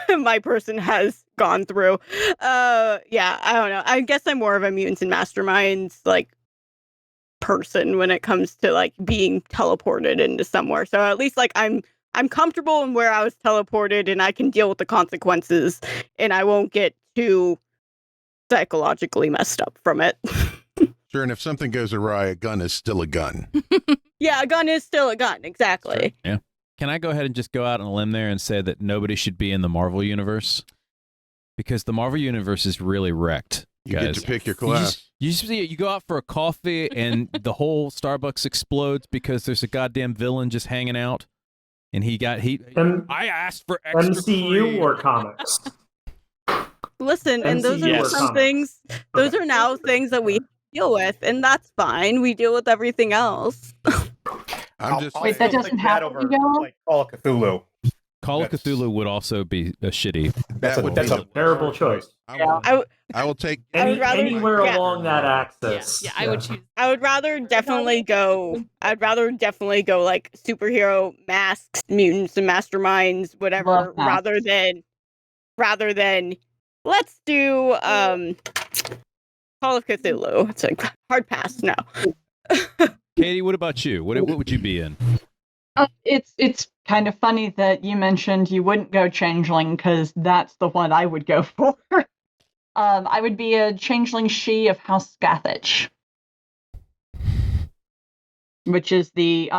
my person has gone through. Yeah, I don't know. I guess I'm more of a mutants and masterminds like person when it comes to like being teleported into somewhere. So at least like I'm comfortable in where I was teleported and I can deal with the consequences and I won't get too psychologically messed up from it. Sure, and if something goes awry, a gun is still a gun. Yeah, a gun is still a gun, exactly. Sure. Yeah. Can I go ahead and just go out on a limb there and say that nobody should be in the Marvel universe? Because the Marvel universe is really wrecked. You guys. get to pick your class. You go out for a coffee and the whole Starbucks explodes because there's a goddamn villain just hanging out, and I asked for extra MCU cream. or comics. Listen, and those are some things. Those are now things that we deal with, and that's fine. We deal with everything else. I'm just Wait, that doesn't have to be going? Like Call of Cthulhu. Call of Cthulhu would also be a shitty. That's a terrible choice. I will take anywhere along that axis. Yeah, I would choose. I would rather definitely go. I'd rather definitely go like superhero masks, mutants, and masterminds, whatever, rather than let's do Call of Cthulhu. It's a hard pass. No. Katie, what about you? What would you be in? It's kind of funny that you mentioned you wouldn't go changeling because that's the one I would go for. I would be a changeling she of House Scathach, which is the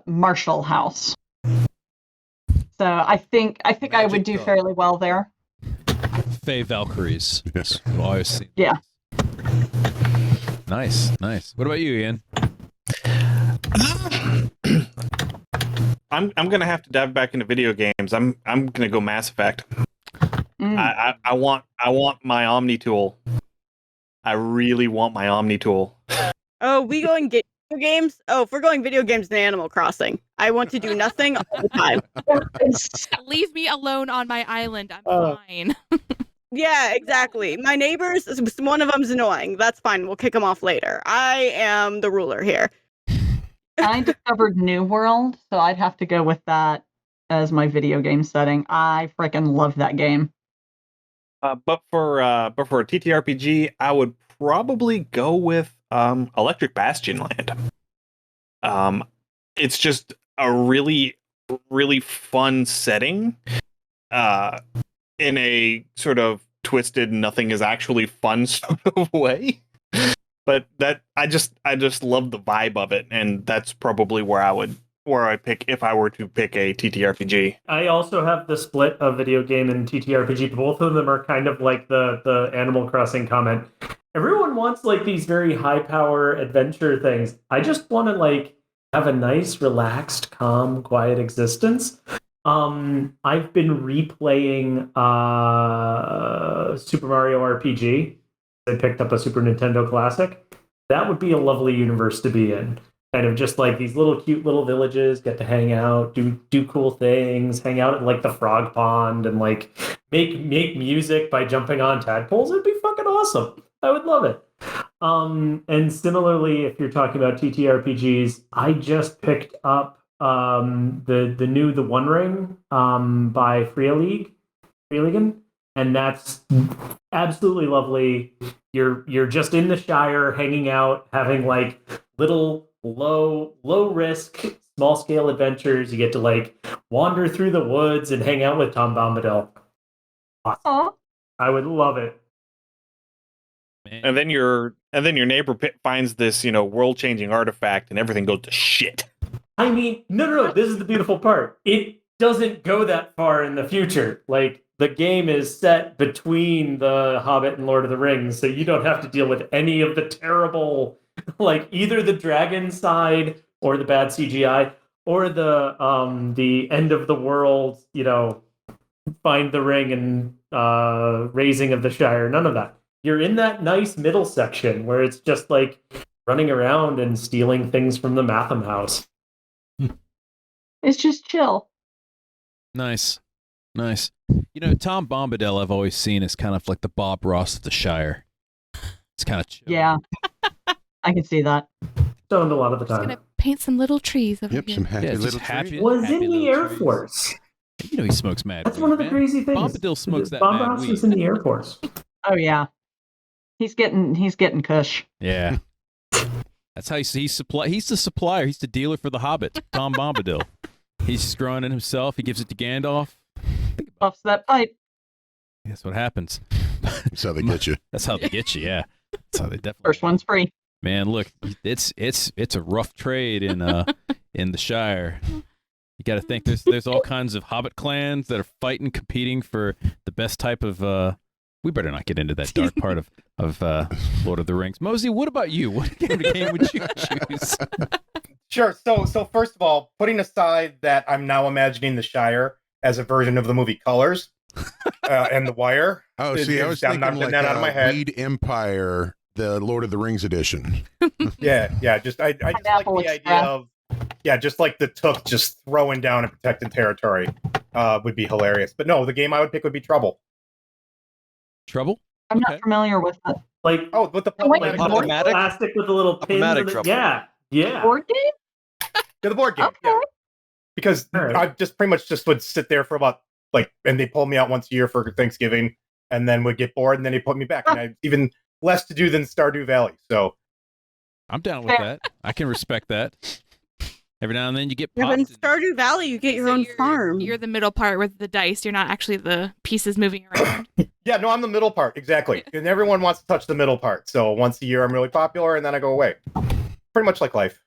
martial house. So I think I would do fairly well there. Fae Valkyries. Yes. We'll always see. Yeah. Nice. What about you, Ian? I'm gonna have to dive back into video games. I'm gonna go Mass Effect. I want my Omni tool. I really want my Omni tool. Oh, we going get video games? Oh, if we're going video games and Animal Crossing, I want to do nothing all the time. Leave me alone on my island. I'm fine. Yeah, exactly. My neighbors, one of them's annoying. That's fine. We'll kick them off later. I am the ruler here. I discovered New World, so I'd have to go with that as my video game setting. I freaking love that game. But for a TTRPG, I would probably go with Electric Bastion Land. It's just a really, really fun setting. In a sort of twisted, nothing is actually fun sort of way. But that I just love the vibe of it, and that's probably where I would where I pick if I were to pick a TTRPG. I also have the split of video game and TTRPG. Both of them are kind of like the Animal Crossing comment. Everyone wants like these very high power adventure things. I just want to like have a nice, relaxed, calm, quiet existence. I've been replaying Super Mario RPG. I picked up a Super Nintendo Classic. That would be a lovely universe to be in. Kind of just like these little cute little villages, get to hang out, do cool things, hang out in like the frog pond, and like make music by jumping on tadpoles. It'd be fucking awesome. I would love it. And similarly, if you're talking about TTRPGs, I just picked up the new The One Ring by Freeligan, and that's absolutely lovely. You're just in the Shire, hanging out, having like little low risk, small scale adventures. You get to like wander through the woods and hang out with Tom Bombadil. Awesome. I would love it. Man. And then your neighbor finds this, world changing artifact, and everything goes to shit. I mean, no. This is the beautiful part. It doesn't go that far in the future. Like the game is set between The Hobbit and Lord of the Rings, so you don't have to deal with any of the terrible, like either the dragon side or the bad CGI or the end of the world, find the ring and raising of the Shire. None of that. You're in that nice middle section where it's just like running around and stealing things from the Matham house. It's just chill. Nice. Tom Bombadil I've always seen as kind of like the Bob Ross of the Shire. It's kind of chill. Yeah. I can see that. Stoned a lot of the Just time. gonna paint some little trees over here. Some happy little trees. Was in the Air Force. He smokes mad. That's weed, one of the man. crazy things. Bombadil smokes that Bob mad Ross weed. was in the Air Force. Oh yeah. He's getting cush. Yeah. That's how he's the supplier. He's the dealer for the Hobbit. Tom Bombadil. He's just growing it himself. He gives it to Gandalf. Puffs that pipe. That's what happens. That's how they get you. That's how they get you. Yeah. That's how they definitely. First one's free. Man, look, it's a rough trade in the Shire. You got to think there's all kinds of Hobbit clans that are fighting, competing for the best type of. We better not get into that dark part of Lord of the Rings. Mosey, what about you? What kind of game would you choose? Sure. So first of all, putting aside that I'm now imagining the Shire as a version of the movie Colors and The Wire. Oh, see, I was thinking like that out of my head. Weed Empire, the Lord of the Rings edition. Yeah. Just I just like the idea of just like the Took just throwing down and protecting territory would be hilarious. But no, the game I would pick would be Trouble. Trouble? I'm not familiar with that. Like with the Pop-O-Matic? plastic with the little pins. Pop-O-Matic In it. Trouble. Yeah. Board game? Yeah, the board game. Okay. Yeah. Because Right. I just pretty much just would sit there for about and they pulled me out once a year for Thanksgiving, and then would get bored, and then they put me back. And I even less to do than Stardew Valley. So I'm down with that. I can respect that. Every now and then you get Yeah, but in popped. Stardew Valley, you get your own farm. You're the middle part with the dice. You're not actually the pieces moving around. yeah, no, I'm the middle part exactly, and everyone wants to touch the middle part. So once a year, I'm really popular, and then I go away. Pretty much like life.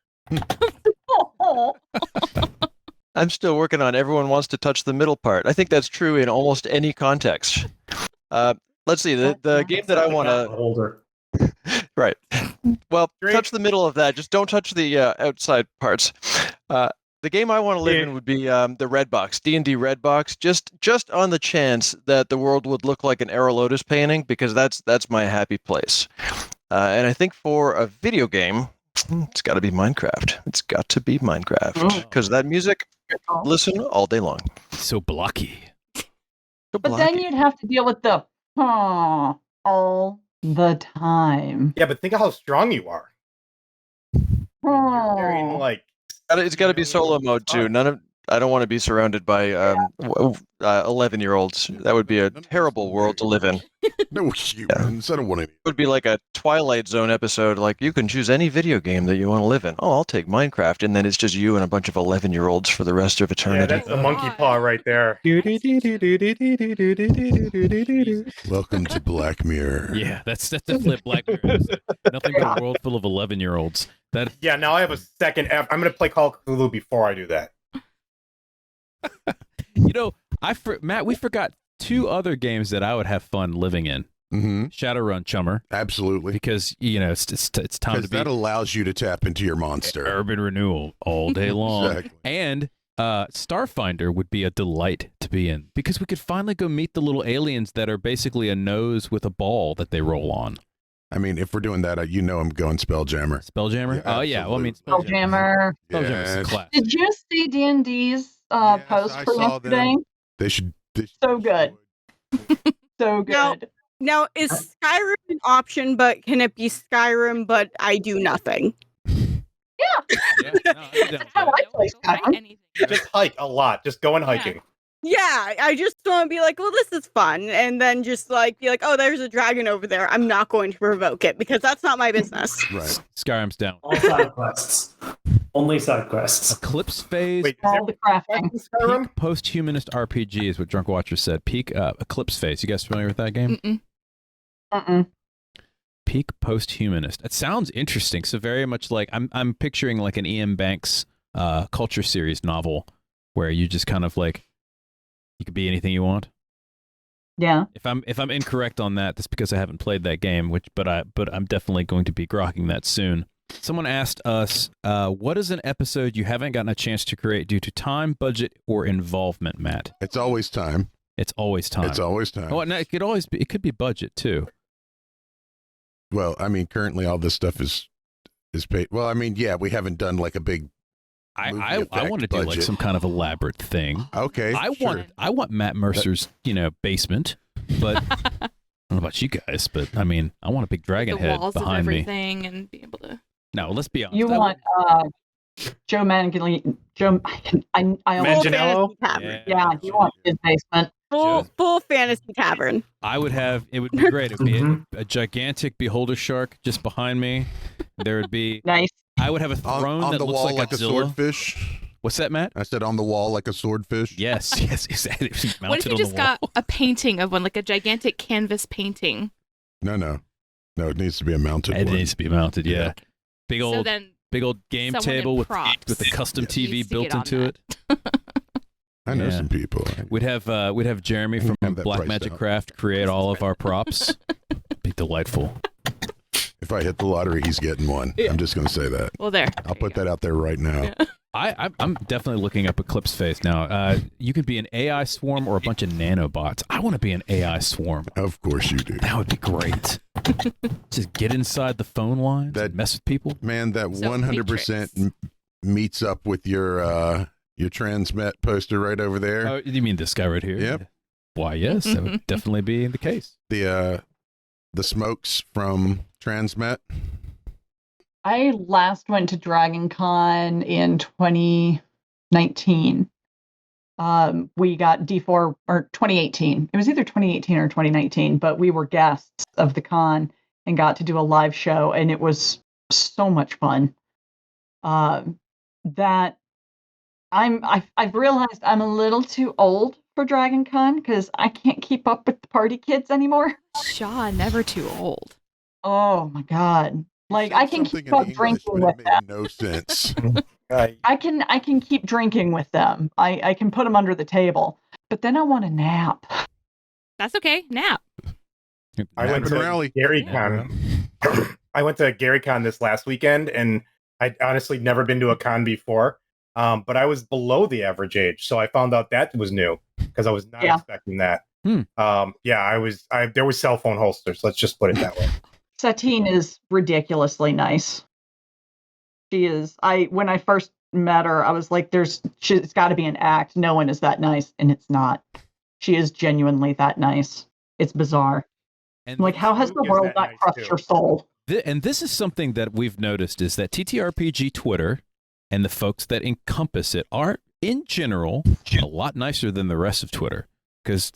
I'm still working on everyone wants to touch the middle part. I think that's true in almost any context. Let's see, the game that I want to... Holder. Right. Well, Great. touch the middle of that. Just don't touch the outside parts. The game I want to live in would be the Red Box, D&D Red Box, just on the chance that the world would look like an Arrow Lotus painting, because that's my happy place. And I think for a video game, it's got to be Minecraft. It's got to be Minecraft, because that music, listen all day long. So blocky. But then you'd have to deal with the all the time. Yeah, but think of how strong you are. You're carrying It's got to be solo mode too. I don't want to be surrounded by 11-year-olds. That would be a terrible world to live in. No humans. I don't want any. It would be like a Twilight Zone episode. Like, you can choose any video game that you want to live in. Oh, I'll take Minecraft, and then it's just you and a bunch of 11-year-olds for the rest of Yeah, eternity. that's the monkey paw right there. Welcome to Black Mirror. Yeah, that's definitely Black Mirror. Nothing but a world full of 11-year-olds. Yeah, now I have a second. I'm going to play Call of Cthulhu before I do that. Matt, we forgot 2 other games that I would have fun living in. Mm-hmm. Shadowrun Chummer. Absolutely. Because, it's time to be... that allows you to tap into your monster. Urban renewal all day long. Exactly. And Starfinder would be a delight to be in because we could finally go meet the little aliens that are basically a nose with a ball that they roll on. I mean, if we're doing that, I'm going Spelljammer. Spelljammer? Yeah, yeah. Well, I mean, Spelljammer. Spelljammer's a class. Did you see D&D's post for yesterday? They should. So good. So good. Now, is Skyrim an option, but can it be Skyrim, but I do nothing? That's how I play Skyrim. Just hike a lot. Just going hiking. Yeah, I just want to be like, well, this is fun. And then just like be like, oh, there's a dragon over there. I'm not going to provoke it because that's not my business. Right. Skyrim's down. All side quests. Only side quests. Eclipse phase. Wait, All the crafting. Peak post-humanist RPG is what Drunk Watcher said. Peak Eclipse phase. You guys familiar with that game? Mm-mm. Peak post-humanist. It sounds interesting. So very much like I'm picturing like an E.M. Banks culture series novel where you just kind of like you could be anything you want. Yeah. If I'm incorrect on that, that's because I haven't played that game. But I'm definitely going to be grokking that soon. Someone asked us, what is an episode you haven't gotten a chance to create due to time, budget, or involvement, Matt? It's always time. It's always time. It's always time. Oh, no, it could be budget too. Well, I mean, currently all this stuff is paid. Well, I mean, yeah, we haven't done like a big. I want to do like some kind of elaborate thing. Okay, I want Matt Mercer's basement, but I don't know about you guys, but I mean, I want a big dragon head walls behind of me. everything and be able to. No, let's be honest. You want Joe Manganiello? I almost Fantasy Tavern. Yeah, you want his basement. Full fantasy tavern. I would have. It would be great. It would be a gigantic beholder shark just behind me. There would be nice. I would have a throne on that the looks wall like a Godzilla. swordfish. What's that, Matt? I said on the wall like a swordfish. Yes, exactly. What if you just got a painting of one, like a gigantic canvas painting? No. It needs to be a mounted one. It needs to be mounted. Yeah. Big old game table with a custom TV built into it. I know some people. We'd have Jeremy from Black Magic Craft create all of our props. Be delightful. If I hit the lottery, he's getting one. Yeah. I'm just going to say that. Well, there. I'll put that out there right now. Yeah. I'm definitely looking up Eclipse Face now. You could be an AI swarm or a bunch of nanobots. I want to be an AI swarm. Of course you do. That would be great. Just get inside the phone lines and mess with people. Man, that 100% meets up with your Transmet poster right over there. Oh, you mean this guy right here? Yep. Why, yes, that would definitely be the case. The smokes from Transmet. I last went to Dragon Con in 2019. We got D4 or 2018. It was either 2018 or 2019, but we were guests of the con and got to do a live show, and it was so much fun. That I've realized I'm a little too old for Dragon Con because I can't keep up with the party kids anymore. Shaw, never too old. Oh my god. Like I can keep up drinking with them. No sense. I can keep drinking with them. I can put them under the table, but then I want a nap. That's okay. Nap. I went to GaryCon. I went to GaryCon this last weekend, and I'd honestly never been to a con before. But I was below the average age, so I found out that was new because I was not expecting that. There was cell phone holsters. Let's just put it that way. Satine is ridiculously nice. She is. When I first met her, I was like, it's got to be an act. No one is that nice, and it's not. She is genuinely that nice. It's bizarre. And like, how has the world not crushed your soul? And this is something that we've noticed is that TTRPG Twitter and the folks that encompass it are, in general, a lot nicer than the rest of Twitter. Because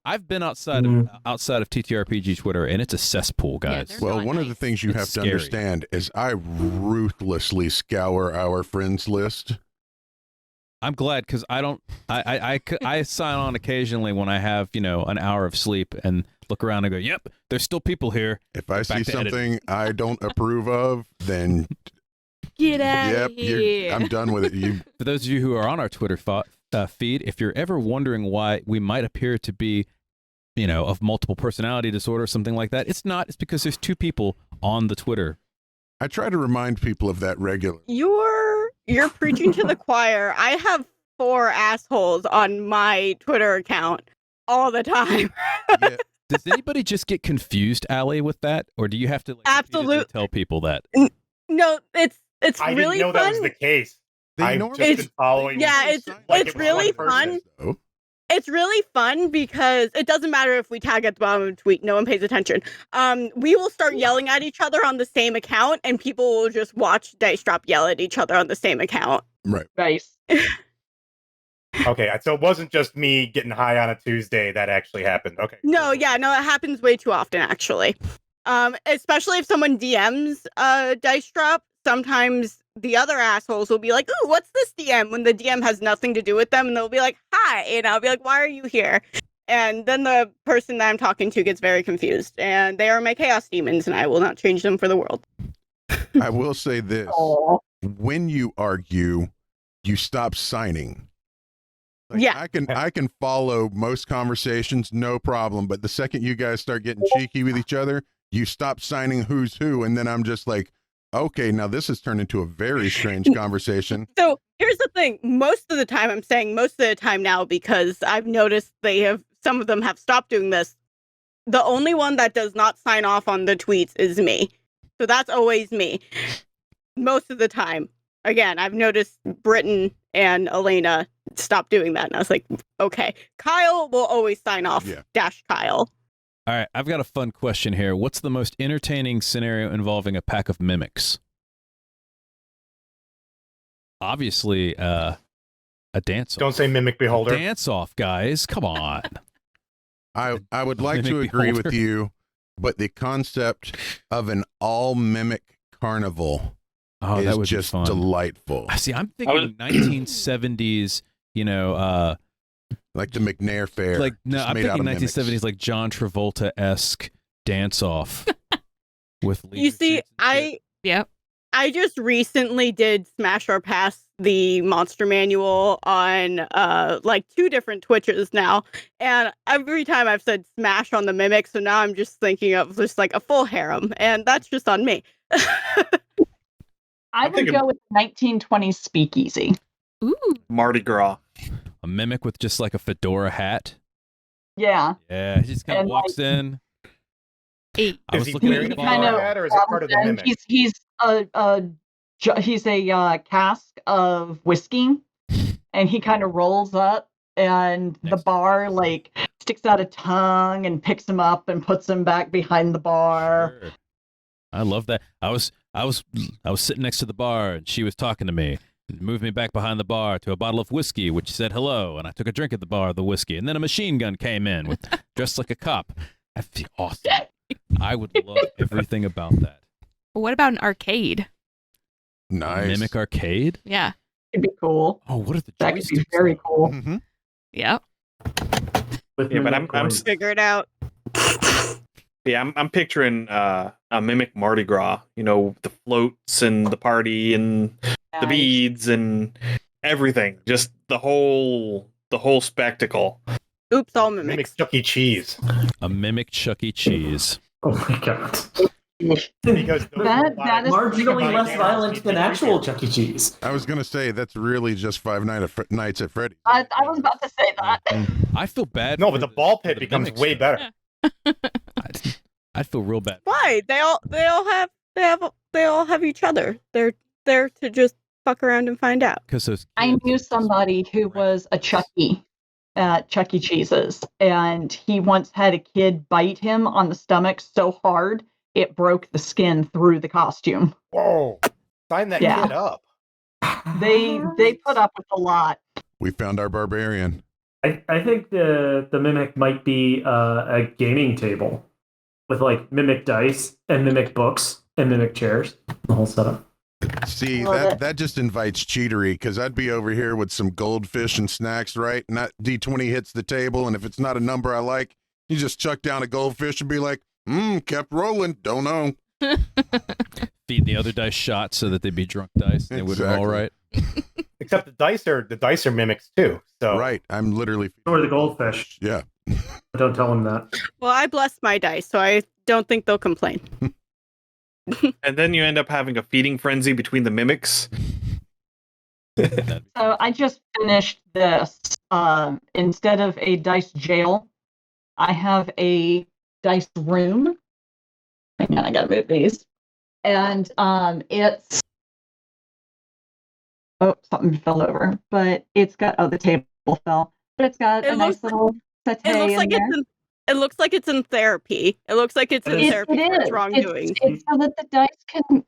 I've been outside of TTRPG Twitter, and it's a cesspool, guys. Well, one of the things you have to understand is I ruthlessly scour our friends list. I'm glad because I sign on occasionally when I have an hour of sleep and look around and go, yep, there's still people here. If I see something I don't approve of, then Get out of here. I'm done with it. For those of you who are on our Twitter feed, if you're ever wondering why we might appear to be, of multiple personality disorder or something like that, it's not. It's because there's two people on the Twitter. I try to remind people of that regularly. You're preaching to the choir. I have 4 assholes on my Twitter account all the time. Yeah. Does anybody just get confused, Allie, with that, or do you have to absolutely tell people that? No, it's I really didn't know fun. that was the case. I've just It's- been following. Yeah, it's really fun. It's really fun because it doesn't matter if we tag at the bottom of a tweet. No one pays attention. We will start yelling at each other on the same account, and people will just watch Dice Drop yell at each other on the same account. Right. Nice. Okay, so it wasn't just me getting high on a Tuesday that actually happened. Okay. No, it happens way too often, actually. Especially if someone DMs Dice Drop, sometimes the other assholes will be like, "Ooh, what's this DM?" when the DM has nothing to do with them, and they'll be like, "Hi," and I'll be like, "Why are you here?" And then the person that I'm talking to gets very confused, and they are my chaos demons, and I will not change them for the world. I will say this: when you argue, you stop signing. Yeah, I can follow most conversations, no problem. But the second you guys start getting cheeky with each other, you stop signing who's who, and then I'm just like, okay, now this has turned into a very strange conversation. So here's the thing: most of the time, I'm saying most of the time now, because I've noticed some of them have stopped doing this. The only one that does not sign off on the tweets is me. So that's always me. Most of the time. Again, I've noticed Britton and Elena stop doing that. And I was like, okay. Kyle will always sign off. Yeah. Kyle. All right, I've got a fun question here. What's the most entertaining scenario involving a pack of mimics? Obviously, a dance-off. Don't say mimic beholder. Dance-off, guys. Come on. I would like to agree with you, but the concept of an all-mimic carnival that is would just be fun. delightful. See, I'm thinking 1970s, like the McNair Fair. Like, no, just I'm made thinking out of 1970s, mimics. like John Travolta-esque dance-off with You see, I just recently did Smash or Pass the Monster Manual on like 2 different Twitches now, and every time I've said Smash on the mimic, so now I'm just thinking of just like a full harem, and that's just on me. I would go with 1920s speakeasy. Ooh. Mardi Gras. A mimic with just like a fedora hat. Yeah. Yeah, he just kind of walks in. I was looking at the kind bar. of, or is it part of the mimic? He's a cask of whiskey, and he kind of rolls up, and the bar like sticks out a tongue and picks him up and puts him back behind the bar. Sure. I love that. I was sitting next to the bar, and she was talking to me. And moved me back behind the bar to a bottle of whiskey, which said hello, and I took a drink at the bar of the whiskey, and then a machine gun came in dressed like a cop. That'd be awesome. I would love everything about that. But what about an arcade? Nice. A mimic arcade? Yeah. It'd be cool. Oh, what are the That could be joysticks? very cool. Mm-hmm. Yep. Yeah, but I'm Figure it out. Yeah, I'm picturing a mimic Mardi Gras. The floats and the party and the beads and everything. Just the whole spectacle. Oops, all Mimic mimics. Chuck E. Cheese. A mimic Chuck E. Cheese. Oh my god. Because That is Marginally less Yeah. violent than actual Chuck E. Cheese. I was going to say, that's really just Five Nights at Freddy's. I was about to say that. I feel bad. No, for but the ball for pit the becomes mimics, way though. better. I'd feel real bad. Why? They all have each other. They're there to just fuck around and find out. Because those I knew somebody who was a Chucky at Chuck E. Cheese's, and he once had a kid bite him on the stomach so hard it broke the skin through the costume. Whoa. Sign that Yeah. kid up. They put up with a lot. We found our barbarian. I think the mimic might be a gaming table with like mimic dice and mimic books and mimic chairs. The whole setup. See, Love that just invites cheatery, because I'd be over here with some goldfish and snacks, right? And that D20 hits the table, and if it's not a number I like, you just chuck down a goldfish and be like, kept rolling, don't know. Feed the other dice shots so that they'd be drunk dice. They would have all right. Except the dice are mimics too. So right, I'm literally. Or the goldfish. Yeah. Don't tell them that. Well, I blessed my dice, so I don't think they'll complain. And then you end up having a feeding frenzy between the mimics. So I just finished this. Instead of a dice jail, I have a dice room. Hang on, I gotta move these. And it's something fell over, but it's got the table fell, but it's got a nice little settee in there. It looks like it's in therapy. It looks like it's in therapy for its wrongdoing. It's so that the dice can,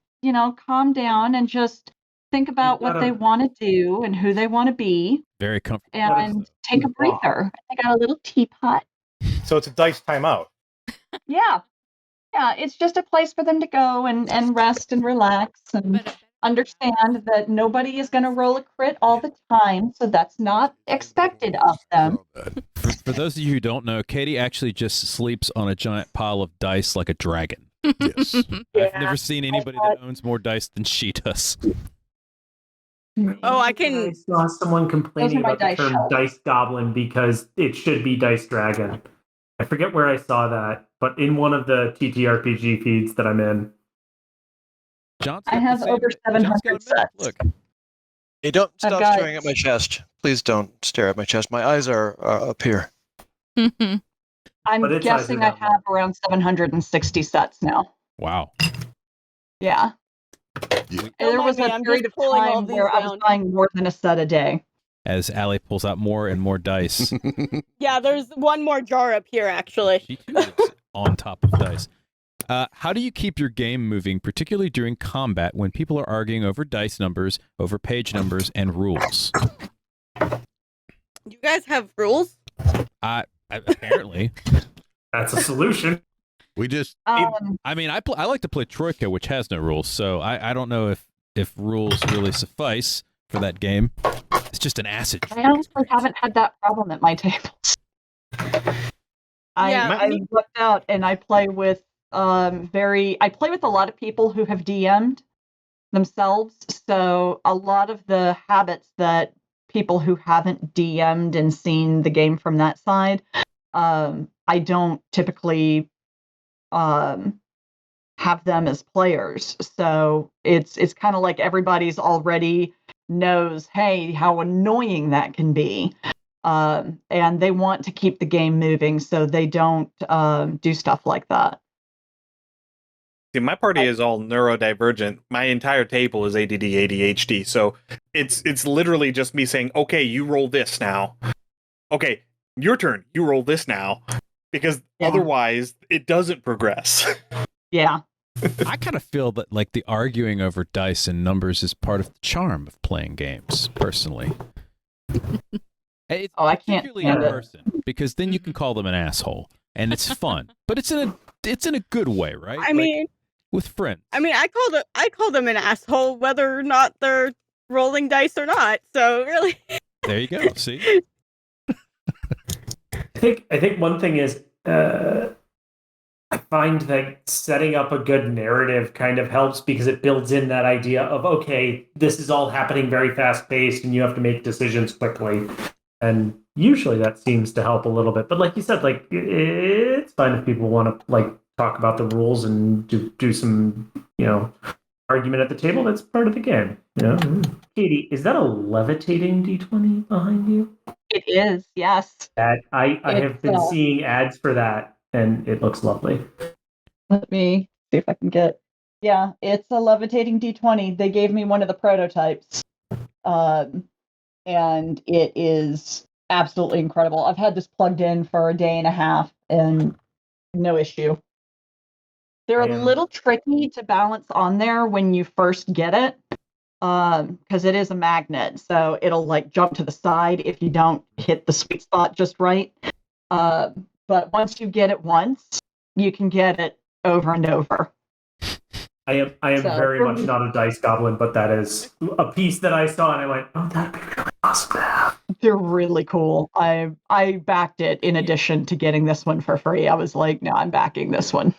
calm down and just think about what they want to do and who they want to be. Very comfortable. And take a breather. I got a little teapot. So it's a dice timeout. Yeah. Yeah, it's just a place for them to go and rest and relax and understand that nobody is going to roll a crit all the time, so that's not expected of them. For those of you who don't know, Katie actually just sleeps on a giant pile of dice like a dragon. Yes. I've never seen anybody that owns more dice than she does. Oh, I can. I saw someone complaining about the term shells. dice goblin because it should be dice dragon. I forget where I saw that, but in one of the TTRPG feeds that I'm in. I have over 700 sets. Look. Hey, don't I've stop got- staring at my chest. Please don't stare at my chest. My eyes are up here. I'm But it's guessing either I have around 760 sets now. Wow. Yeah. There was a period of time where I was buying more than a set a day. As Allie pulls out more and more dice. Yeah, there's one more jar up here, actually. She too lives on top of dice. How do you keep your game moving, particularly during combat when people are arguing over dice numbers, over page numbers, and rules? You guys have rules? Apparently. That's a solution. We just. I like to play Troika, which has no rules, so I don't know if rules really suffice for that game. It's just an acid. I honestly haven't had that problem at my tables. I looked out and I play with I play with a lot of people who have DM'd themselves, so a lot of the habits that people who haven't DM'd and seen the game from that side, I don't typically have them as players. So it's kind of like everybody's already knows, hey, how annoying that can be. And they want to keep the game moving, so they don't do stuff like that. See, my party is all neurodivergent. My entire table is ADD, ADHD. So it's literally just me saying, okay, you roll this now. Okay, your turn. You roll this now. Because otherwise, it doesn't progress. Yeah. I kind of feel that like the arguing over dice and numbers is part of the charm of playing games, personally. It's I can't particularly in person, because then you can call them an asshole, and it's fun. But it's in a good way, right? I mean, with friends. I mean, I call them an asshole whether or not they're rolling dice or not. So really, there you go. See, I think one thing is I find that setting up a good narrative kind of helps because it builds in that idea of, okay, this is all happening very fast paced and you have to make decisions quickly. And usually that seems to help a little bit. But like you said, like it's fine if people want to like talk about the rules and do some, argument at the table. That's part of the game. Katie, is that a levitating D20 behind you? It is, yes. That I have been seeing ads for that. And it looks lovely. Let me see if I can get. Yeah, it's a levitating D20. They gave me one of the prototypes. And it is absolutely incredible. I've had this plugged in for a day and a half and no issue. They're a little tricky to balance on there when you first get it. Because it is a magnet. So it'll like jump to the side if you don't hit the sweet spot just right. But once you get it once, you can get it over and over. I am very much not a dice goblin, but that is a piece that I saw and I went, oh, that'd be really must have. They're really cool. I backed it in addition to getting this one for free. I was like, no, I'm backing this one.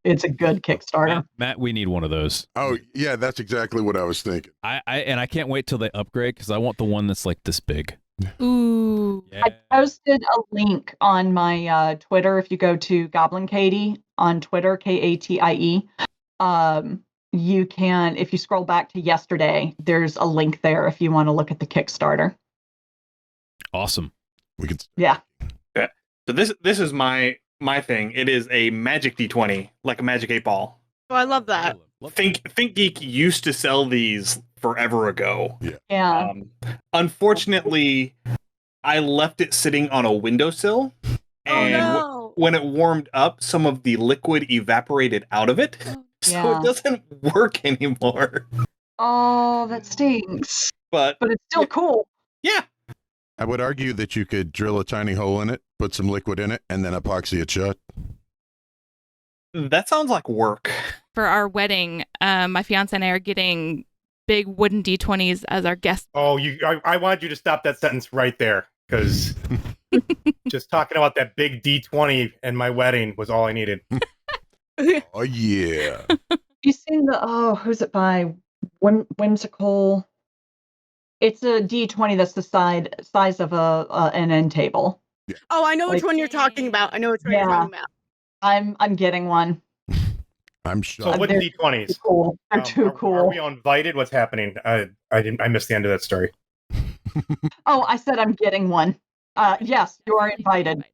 It's a good Kickstarter. Matt, we need one of those. Oh yeah, that's exactly what I was thinking. I can't wait till they upgrade because I want the one that's like this big. Ooh. Yeah. I posted a link on my Twitter. If you go to Goblinkatie on Twitter, Katie, you can, if you scroll back to yesterday, there's a link there if you want to look at the Kickstarter. Awesome. We could. Yeah. Yeah. So this is my thing. It is a Magic D20, like a Magic 8-ball. Oh, I love that. ThinkGeek used to sell these forever ago. Yeah. Unfortunately, I left it sitting on a windowsill, and when it warmed up, some of the liquid evaporated out of it, so it doesn't work anymore. Oh, that stinks. But it's still cool. Yeah. I would argue that you could drill a tiny hole in it, put some liquid in it, and then epoxy it shut. That sounds like work. For our wedding, my fiance and I are getting big wooden D20s as our guest. Oh, I wanted you to stop that sentence right there, because just talking about that big D20 and my wedding was all I needed. Oh yeah. You seen who's it by? Whimsical. It's a D20 that's the size of an end table. Yeah. Oh, I know which one you're talking about. I know which one you're talking about. I'm getting one. I'm sure. So what are D20s? Cool. They're too cool. Are we invited? What's happening? I missed the end of that story. Oh, I said I'm getting one. Yes, you are invited.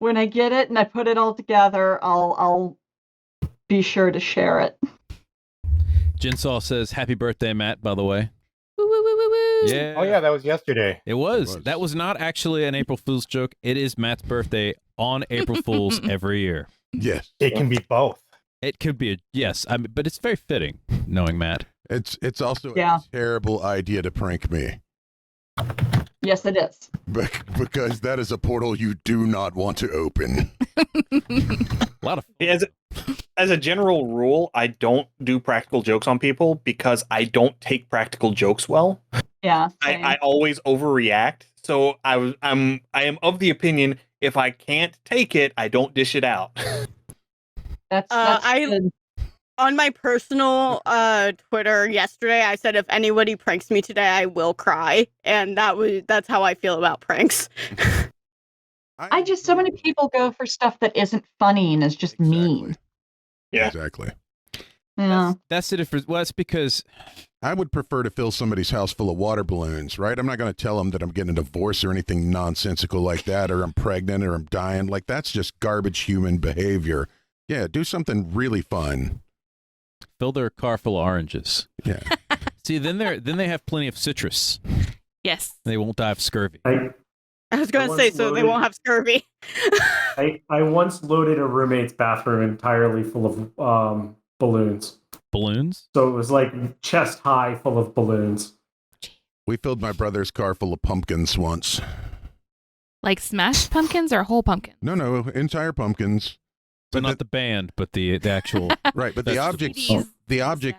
When I get it and I put it all together, I'll be sure to share it. Jinsal says, "Happy birthday, Matt." By the way. Woo, woo, woo, woo, woo. Yeah. Oh yeah, that was yesterday. It was. That was not actually an April Fool's joke. It is Matt's birthday on April Fool's every year. Yes. It can be both. It could be yes. But it's very fitting, knowing Matt. It's also a terrible idea to prank me. Yes, it is. Because that is a portal you do not want to open. A lot of as a general rule, I don't do practical jokes on people because I don't take practical jokes well. Yeah. I always overreact. So I am of the opinion if I can't take it, I don't dish it out. That's good. On my personal Twitter yesterday, I said if anybody pranks me today, I will cry, and that's how I feel about pranks. So many people go for stuff that isn't funny and is just mean. Yeah, exactly. Yeah, that's the difference. Well, it's because I would prefer to fill somebody's house full of water balloons, right? I'm not going to tell them that I'm getting a divorce or anything nonsensical like that, or I'm pregnant or I'm dying. Like that's just garbage human behavior. Yeah, do something really fun. Fill their car full of oranges. Yeah. See, then they have plenty of citrus. Yes. They won't die of scurvy. I was going to say, so they won't have scurvy. I once loaded a roommate's bathroom entirely full of balloons. Balloons? So it was like chest high full of balloons. We filled my brother's car full of pumpkins once. Like smashed pumpkins or whole pumpkins? No, entire pumpkins. So not the band, but the actual right. But the object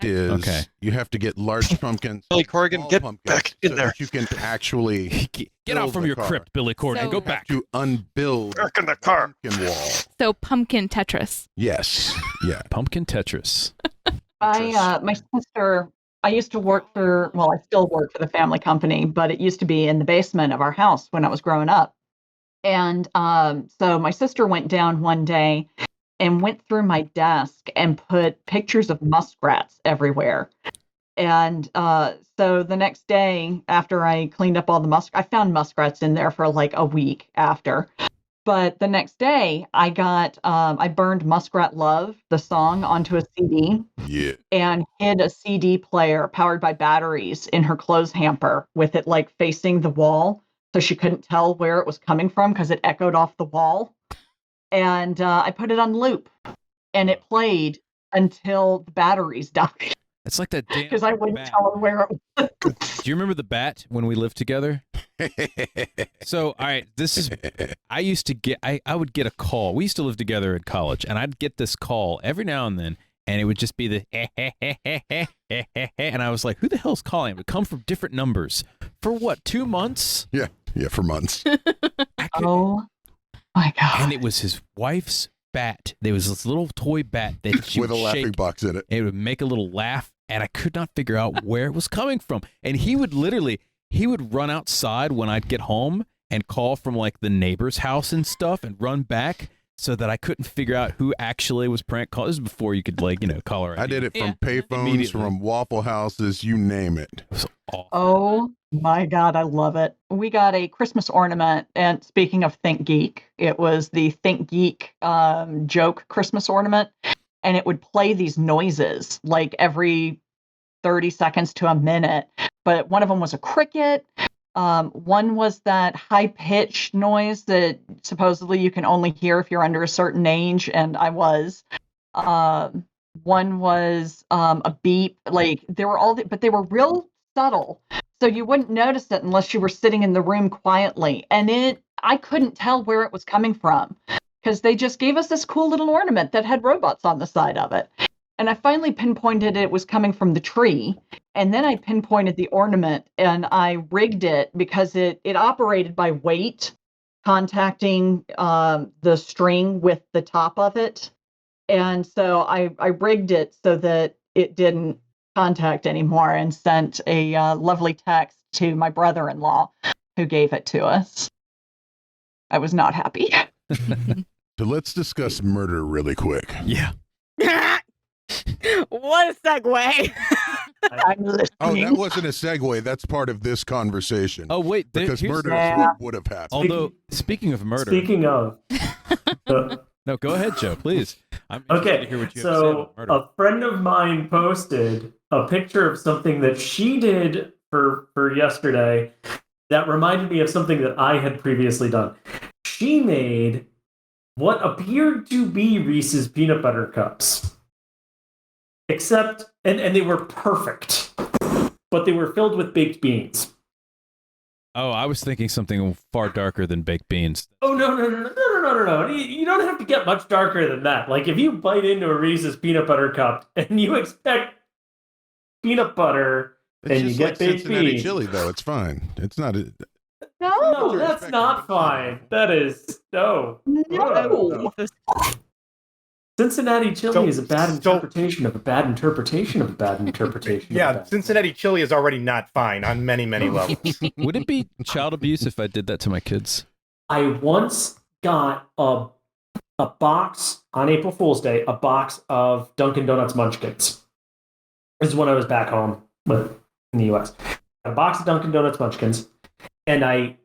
is you have to get large pumpkins. Billy Corrigan, get back in there. You can actually get out from your crypt, Billy Corrigan. So, go back to unbuild back in the car. Pumpkin wall. So pumpkin Tetris. Yes. Yeah. Pumpkin Tetris. My sister. I used to work I still work for the family company, but it used to be in the basement of our house when I was growing up. And so my sister went down one day and went through my desk and put pictures of muskrats everywhere. And so the next day after I cleaned up all the I found muskrats in there for like a week after. But the next day I burned Muskrat Love, the song, onto a CD. Yeah. And hid a CD player powered by batteries in her clothes hamper with it like facing the wall. So she couldn't tell where it was coming from because it echoed off the wall. And I put it on loop, and it played until the batteries died. It's like that damn because I wouldn't tell her where it was. Do you remember the bat when we lived together? So, all right, I used to get, I would get a call. We used to live together in college, and I'd get this call every now and then, and it would just be the And I was like, who the hell's calling? It would come from different numbers. For what, 2 months? Yeah, for months. Oh my God. And it was his wife's bat. There was this little toy bat that she with a would laughing shake. box in it. It would make a little laugh, and I could not figure out where it was coming from. And he would run outside when I'd get home and call from like the neighbor's house and stuff and run back so that I couldn't figure out who actually was prank calling. This was before you could call her. I did it from payphones, from Waffle Houses, you name it. It was awful. Oh my God, I love it. We got a Christmas ornament, and speaking of Think Geek, it was the Think Geek joke Christmas ornament, and it would play these noises like every 30 seconds to a minute. But one of them was a cricket. One was that high-pitched noise that supposedly you can only hear if you're under a certain age, and I was. One was a beep. Like, they were all, but they were real subtle, so you wouldn't notice it unless you were sitting in the room quietly. And I couldn't tell where it was coming from because they just gave us this cool little ornament that had robots on the side of it. And I finally pinpointed it was coming from the tree. And then I pinpointed the ornament and I rigged it because it operated by weight, contacting the string with the top of it. And so I rigged it so that it didn't contact anymore and sent a lovely text to my brother-in-law who gave it to us. I was not happy. So let's discuss murder really quick. Yeah. What a segue. Oh, that wasn't a segue. That's part of this conversation. Oh, wait. Because murder is what would have happened. Although, speaking of murder. Speaking of. No, go ahead, Joe, please. I'm okay, to hear what you so have to say about murder. a friend of mine posted a picture of something that she did for yesterday that reminded me of something that I had previously done. She made what appeared to be Reese's peanut butter cups. Except, and they were perfect, but they were filled with baked beans. Oh, I was thinking something far darker than baked beans. Oh, no. You don't have to get much darker than that. Like, if you bite into a Reese's peanut butter cup and you expect peanut butter It's and just you like get baked Cincinnati beans. chili, though. It's fine. It's not. No, that's not fine. That is, no. Cincinnati chili is a bad interpretation of a bad interpretation of a bad interpretation. Yeah, Cincinnati chili is already not fine on many, many levels. Would it be child abuse if I did that to my kids? I once got a box on April Fool's Day, a box of Dunkin' Donuts Munchkins. This is when I was back home in the U.S. A box of Dunkin' Donuts Munchkins, and I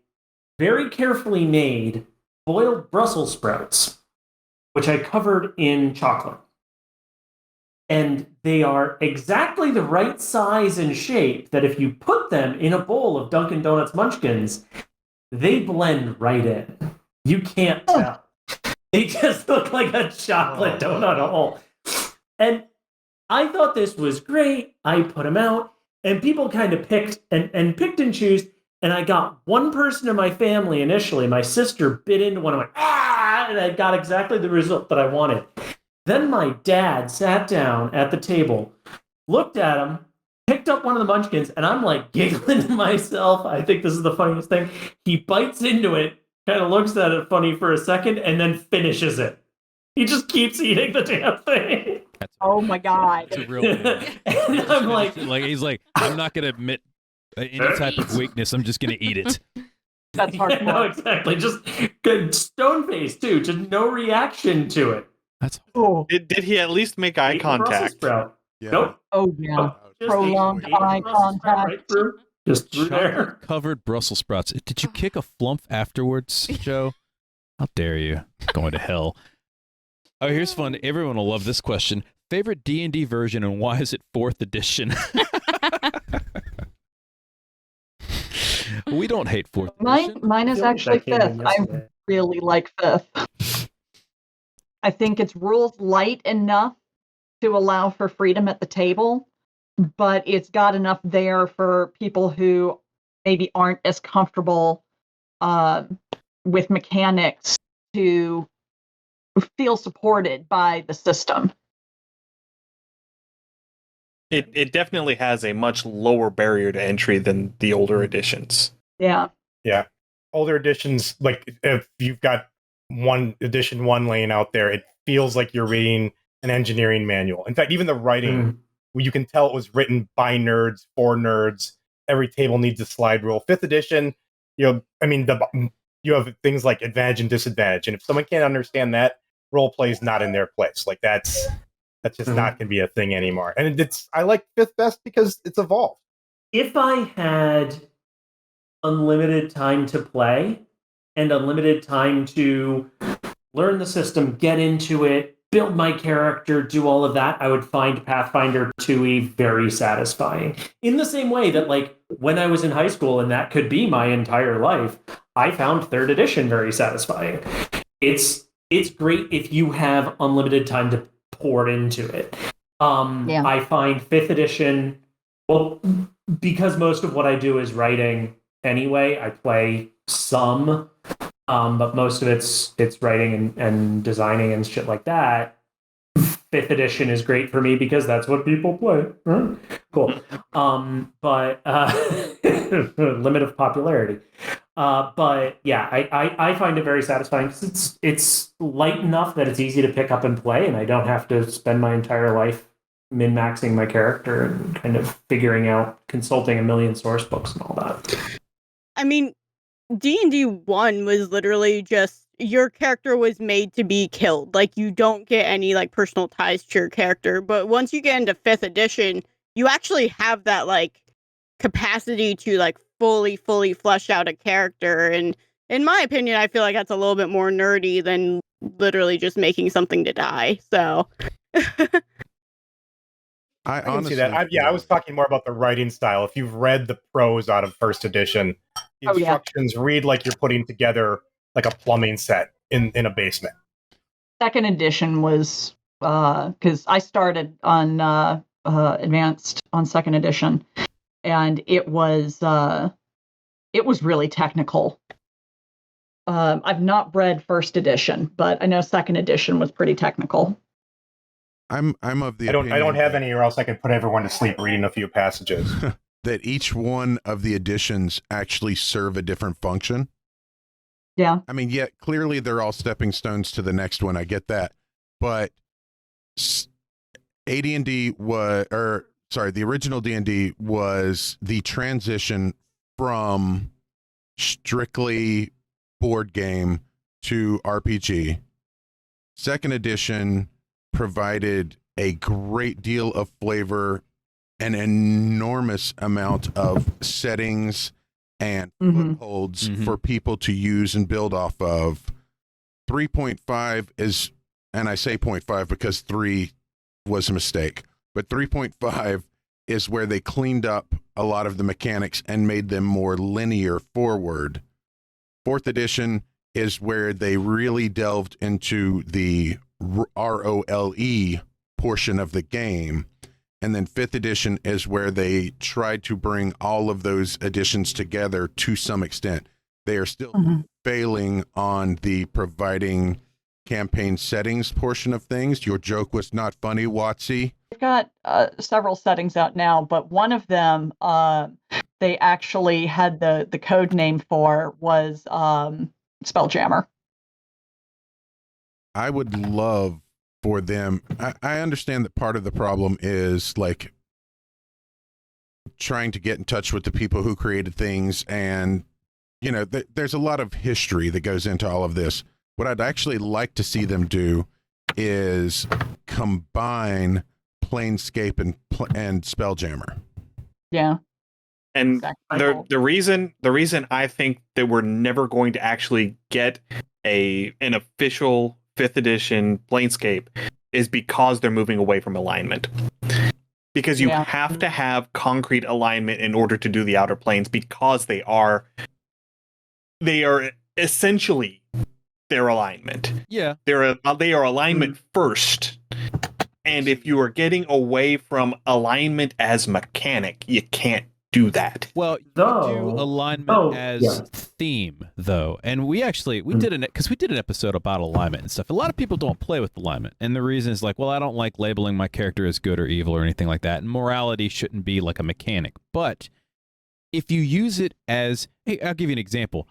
very carefully made boiled Brussels sprouts, which I covered in chocolate. And they are exactly the right size and shape that if you put them in a bowl of Dunkin' Donuts Munchkins, they blend right in. You can't tell. They just look like a chocolate donut hole. And I thought this was great. I put them out, and people kind of picked and choose. And I got one person in my family initially. My sister bit into one. I went, ah! And I got exactly the result that I wanted. Then my dad sat down at the table, looked at him, picked up one of the munchkins, and I'm like giggling to myself. I think this is the funniest thing. He bites into it, kind of looks at it funny for a second, and then finishes it. He just keeps eating the damn thing. Oh my God. It's a real thing. And I'm like, he's like, I'm not going to admit any type of weakness. I'm just going to eat it. That's hard. Yeah, no, exactly. Just good stone face too. Just no reaction to it. That's cool. Did he at least make eye contact? Yeah. Nope. Oh yeah. Just Prolonged ate eye Brussels sprout contact. right through. Just through there. Covered Brussels sprouts. Did you kick a flump afterwards, Joe? How dare you? Going to hell. Oh, here's fun. Everyone will love this question. Favorite D&D version and why is it 4th edition? We don't hate 4th edition. Mine is actually 5th. I really like 5th. I think it's rules light enough to allow for freedom at the table, but it's got enough there for people who maybe aren't as comfortable with mechanics to feel supported by the system. It definitely has a much lower barrier to entry than the older editions. Yeah. Yeah. Older editions, like if you've got edition 1 laying out there, it feels like you're reading an engineering manual. In fact, even the writing, you can tell it was written by nerds for nerds. Every table needs a slide rule. 5th edition, you have things like advantage and disadvantage, and if someone can't understand that, role play is not in their place. Like that's just not going to be a thing anymore. And I like 5th best because it's evolved. If I had unlimited time to play and unlimited time to learn the system, get into it, build my character, do all of that, I would find Pathfinder 2e very satisfying. In the same way that, like, when I was in high school, and that could be my entire life, I found 3rd edition very satisfying. It's great if you have unlimited time to pour into it. I find 5th edition, well, because most of what I do is writing anyway, I play some, but most of it's writing and designing and shit like that. 5th edition is great for me because that's what people play. Cool. But limit of popularity. But yeah, I find it very satisfying because it's light enough that it's easy to pick up and play, and I don't have to spend my entire life min-maxing my character and kind of figuring out, consulting a million source books and all that. I mean, D&D 1 was literally just your character was made to be killed. Like, you don't get any like personal ties to your character. But once you get into 5th edition, you actually have that like capacity to like fully flesh out a character. And in my opinion, I feel like that's a little bit more nerdy than literally just making something to die. So I can honestly see that. I was talking more about the writing style. If you've read the prose out of 1st edition, the instructions read like you're putting together like a plumbing set in a basement. 2nd edition was because I started on advanced on 2nd edition, and it was really technical. I've not read 1st edition, but I know 2nd edition was pretty technical. I'm of the I don't have any, or else I can put everyone to sleep reading a few passages. That each one of the editions actually serve a different function. Yeah. I mean, yet clearly they're all stepping stones to the next one. I get that. But AD&D the original D&D was the transition from strictly board game to RPG. 2nd edition provided a great deal of flavor, an enormous amount of settings and footholds for people to use and build off of. 3.5 is, and I say 0.5 because 3 was a mistake, but 3.5 is where they cleaned up a lot of the mechanics and made them more linear forward. 4th edition is where they really delved into the ROLE portion of the game. And then 5th edition is where they tried to bring all of those additions together to some extent. They are still failing on the providing campaign settings portion of things. Your joke was not funny, Watsy. We've got several settings out now, but one of them they actually had the code name for was Spelljammer. I would love for them. I understand that part of the problem is like trying to get in touch with the people who created things, and you know, there's a lot of history that goes into all of this. What I'd actually like to see them do is combine Planescape and Spelljammer. Yeah. And the reason I think that we're never going to actually get an official 5th edition Planescape is because they're moving away from alignment. Because you have to have concrete alignment in order to do the Outer Planes, because they are essentially their alignment. Yeah. They are alignment first. And if you are getting away from alignment as mechanic, you can't do that. Well, you do alignment as theme, though, and we did because we did an episode about alignment and stuff. A lot of people don't play with alignment, and the reason is like, well, I don't like labeling my character as good or evil or anything like that, and morality shouldn't be like a mechanic. But if you use it as, hey, I'll give you an example.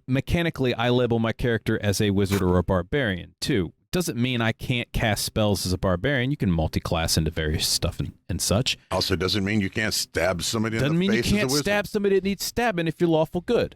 Mechanically, I label my character as a wizard or a barbarian too. Doesn't mean I can't cast spells as a barbarian. You can multi-class into various stuff and such. Also, doesn't mean you can't stab somebody in the face. Doesn't mean you can't stab somebody that needs stabbing if you're lawful good.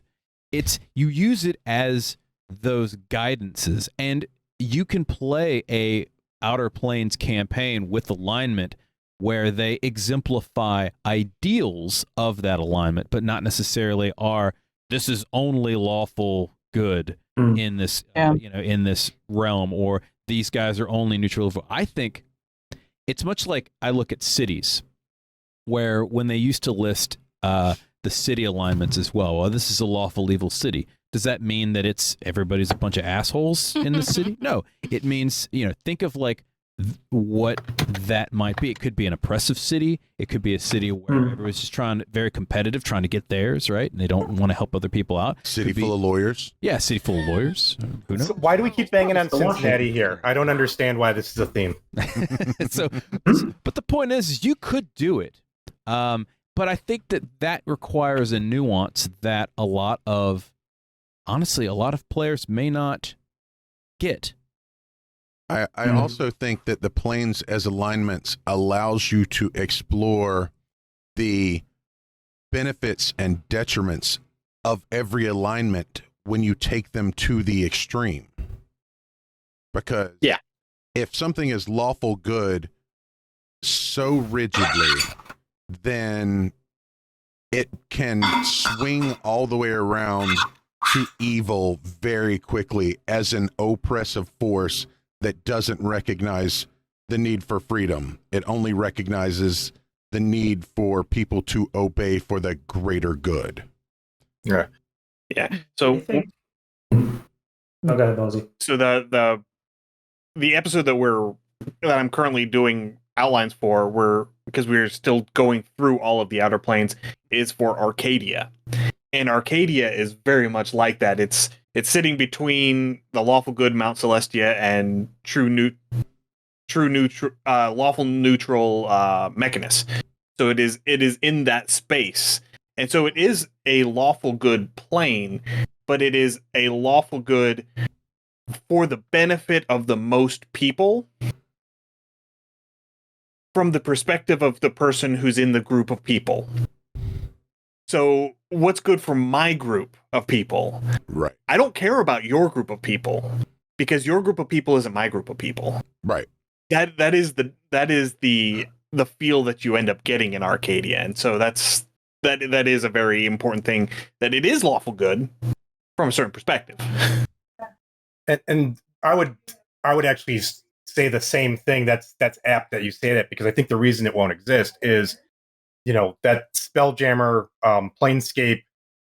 It's you use it as those guidances, and you can play a Outer Planes campaign with alignment where they exemplify ideals of that alignment, but not necessarily are this is only lawful good in this in this realm, or these guys are only neutral. I think it's much like I look at cities, where when they used to list the city alignments as well, this is a lawful evil city. Does that mean that it's everybody's a bunch of assholes in the city? No, it means, think of like what that might be. It could be an oppressive city. It could be a city where everybody's just very competitive, trying to get theirs, right? And they don't want to help other people out. City full of lawyers. Yeah, city full of lawyers. Who knows? So why do we keep banging on Cincinnati here? I don't understand why this is a theme. But the point is, you could do it. But I think that requires a nuance that a lot of players may not get. I also think that the planes as alignments allows you to explore the benefits and detriments of every alignment when you take them to the extreme. Because if something is lawful good so rigidly, then it can swing all the way around to evil very quickly as an oppressive force that doesn't recognize the need for freedom. It only recognizes the need for people to obey for the greater good. Yeah. So, go ahead, Mosey. So the episode that I'm currently doing outlines for, because we're still going through all of the Outer Planes, is for Arcadia, and Arcadia is very much like that. It's sitting between the lawful good Mount Celestia and lawful neutral Mechanus. So it is in that space, and so it is a lawful good plane, but it is a lawful good for the benefit of the most people, from the perspective of the person who's in the group of people. So what's good for my group of people? Right. I don't care about your group of people, because your group of people isn't my group of people. Right. That is the feel that you end up getting in Arcadia. And so that is a very important thing, that it is lawful good from a certain perspective. And I would actually say the same thing. That's apt that you say that, because I think the reason it won't exist is, that Spelljammer, Planescape,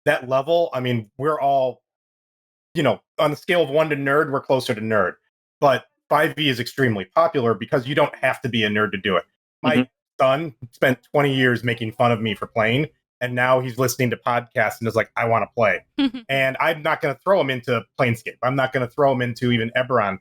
that level. I mean, we're all, on the scale of 1 to nerd, we're closer to nerd. But 5e is extremely popular because you don't have to be a nerd to do it. My son spent 20 years making fun of me for playing, and now he's listening to podcasts and is like, I want to play. And I'm not going to throw him into Planescape. I'm not going to throw him into even Eberron.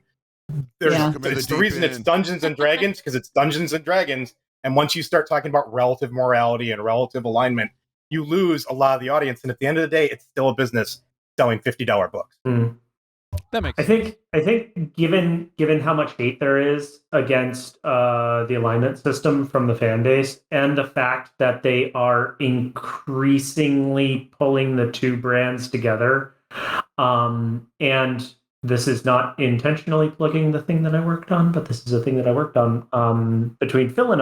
It's the reason it's Dungeons and Dragons, because it's Dungeons and Dragons. And once you start talking about relative morality and relative alignment, you lose a lot of the audience. And at the end of the day, it's still a business selling $50 books. That makes sense. I think given how much hate there is against the alignment system from the fan base, and the fact that they are increasingly pulling the two brands together, and this is not intentionally plugging the thing that I worked on, but this is a thing that I worked on between Phil and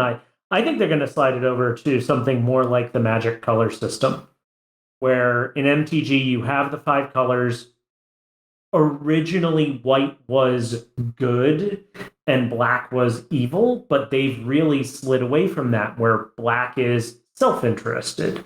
I think they're going to slide it over to something more like the Magic color system, where in MTG you have the 5 colors. Originally, white was good and black was evil, but they've really slid away from that, where black is self-interested,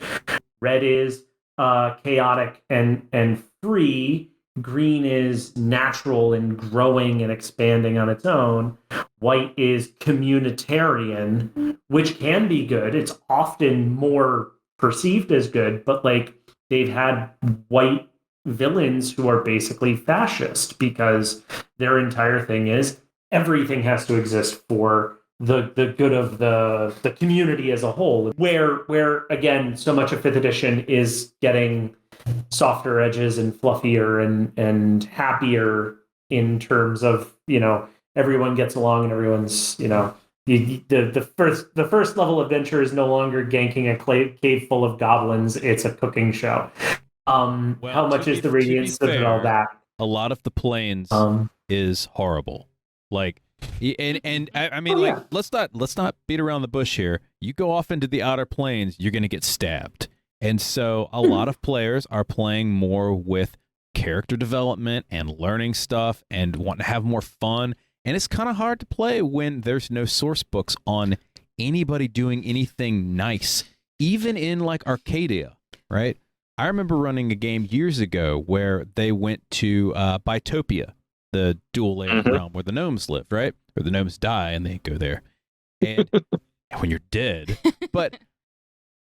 red is chaotic and free, green is natural and growing and expanding on its own, white is communitarian, which can be good. It's often more perceived as good, but like they've had white villains who are basically fascist because their entire thing is everything has to exist for the good of the community as a whole. Where again, so much of 5th edition is getting softer edges and fluffier and happier in terms of, you know, everyone gets along and everyone's, you know, the first level adventure is no longer ganking a cave full of goblins. It's a cooking show. How much is the radiance and all that? A lot of the planes is horrible. Like, and I mean, like, let's not beat around the bush here. You go off into the outer planes, you're going to get stabbed. And so a lot of players are playing more with character development and learning stuff and want to have more fun. And it's kind of hard to play when there's no source books on anybody doing anything nice, even in like Arcadia, right? I remember running a game years ago where they went to Bytopia, the dual layer realm where the gnomes live, right? Or the gnomes die and they go there. And when you're dead. But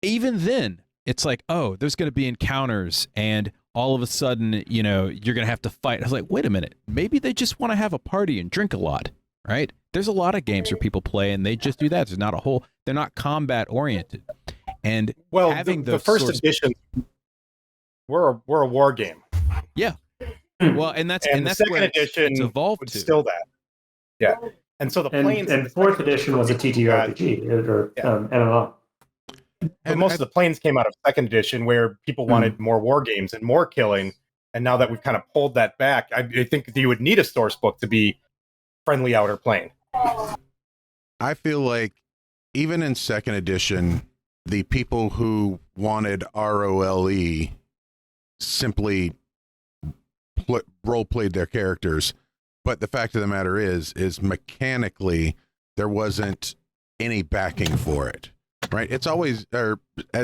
even then, it's like, oh, there's going to be encounters and all of a sudden, you know, you're going to have to fight. I was like, wait a minute. Maybe they just want to have a party and drink a lot, right? There's a lot of games where people play and they just do that. There's not a whole, they're not combat oriented. And having the first edition, we're a war game. Yeah. Well, and that's the second edition it's evolved to. Still that. Yeah. And so the planes and 4th edition was a TTRPG or MMO. But most of the planes came out of 2nd edition where people wanted more war games and more killing. And now that we've kind of pulled that back, I think you would need a source book to be friendly outer plane. I feel like even in 2nd edition, the people who wanted ROLE simply role played their characters. But the fact of the matter is mechanically, there wasn't any backing for it. Right, it's always, or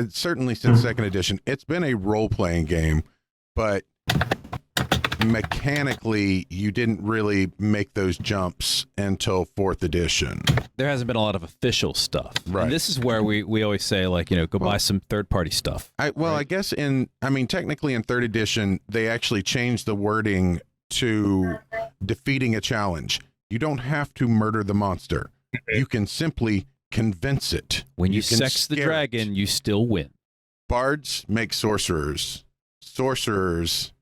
certainly since 2nd edition, it's been a role-playing game, but mechanically, you didn't really make those jumps until 4th edition. There hasn't been a lot of official stuff. Right. And this is where we always say, like, you know, go buy some third-party stuff. I guess technically in 3rd edition, they actually changed the wording to defeating a challenge. You don't have to murder the monster. You can simply convince it. When you sex the dragon, you still win. Bards make sorcerers. Sorcerers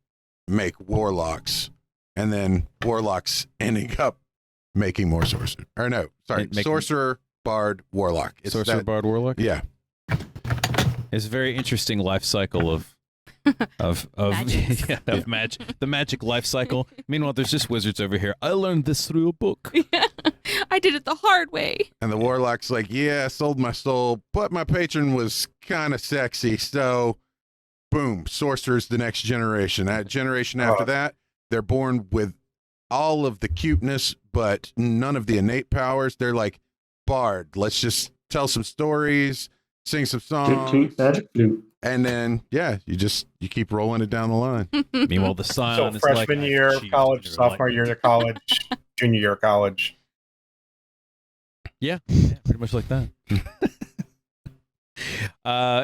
make warlocks. And then warlocks ending up making more sorcerers. Or no, sorry. Sorcerer, bard, warlock. It's sorcerer, bard, warlock? Yeah. It's a very interesting life cycle of magic. The magic life cycle. Meanwhile, there's just wizards over here. I learned this through a book. Yeah. I did it the hard way. And the warlock's like, yeah, I sold my soul, but my patron was kind of sexy. So, boom, sorcerer's the next generation. That generation after that, they're born with all of the cuteness, but none of the innate powers. They're like, bard, let's just tell some stories, sing some songs. Magic flute. And then, you keep rolling it down the line. Meanwhile, the scion is freshman year of college, sophomore year of college, junior year of college. Yeah, pretty much like that.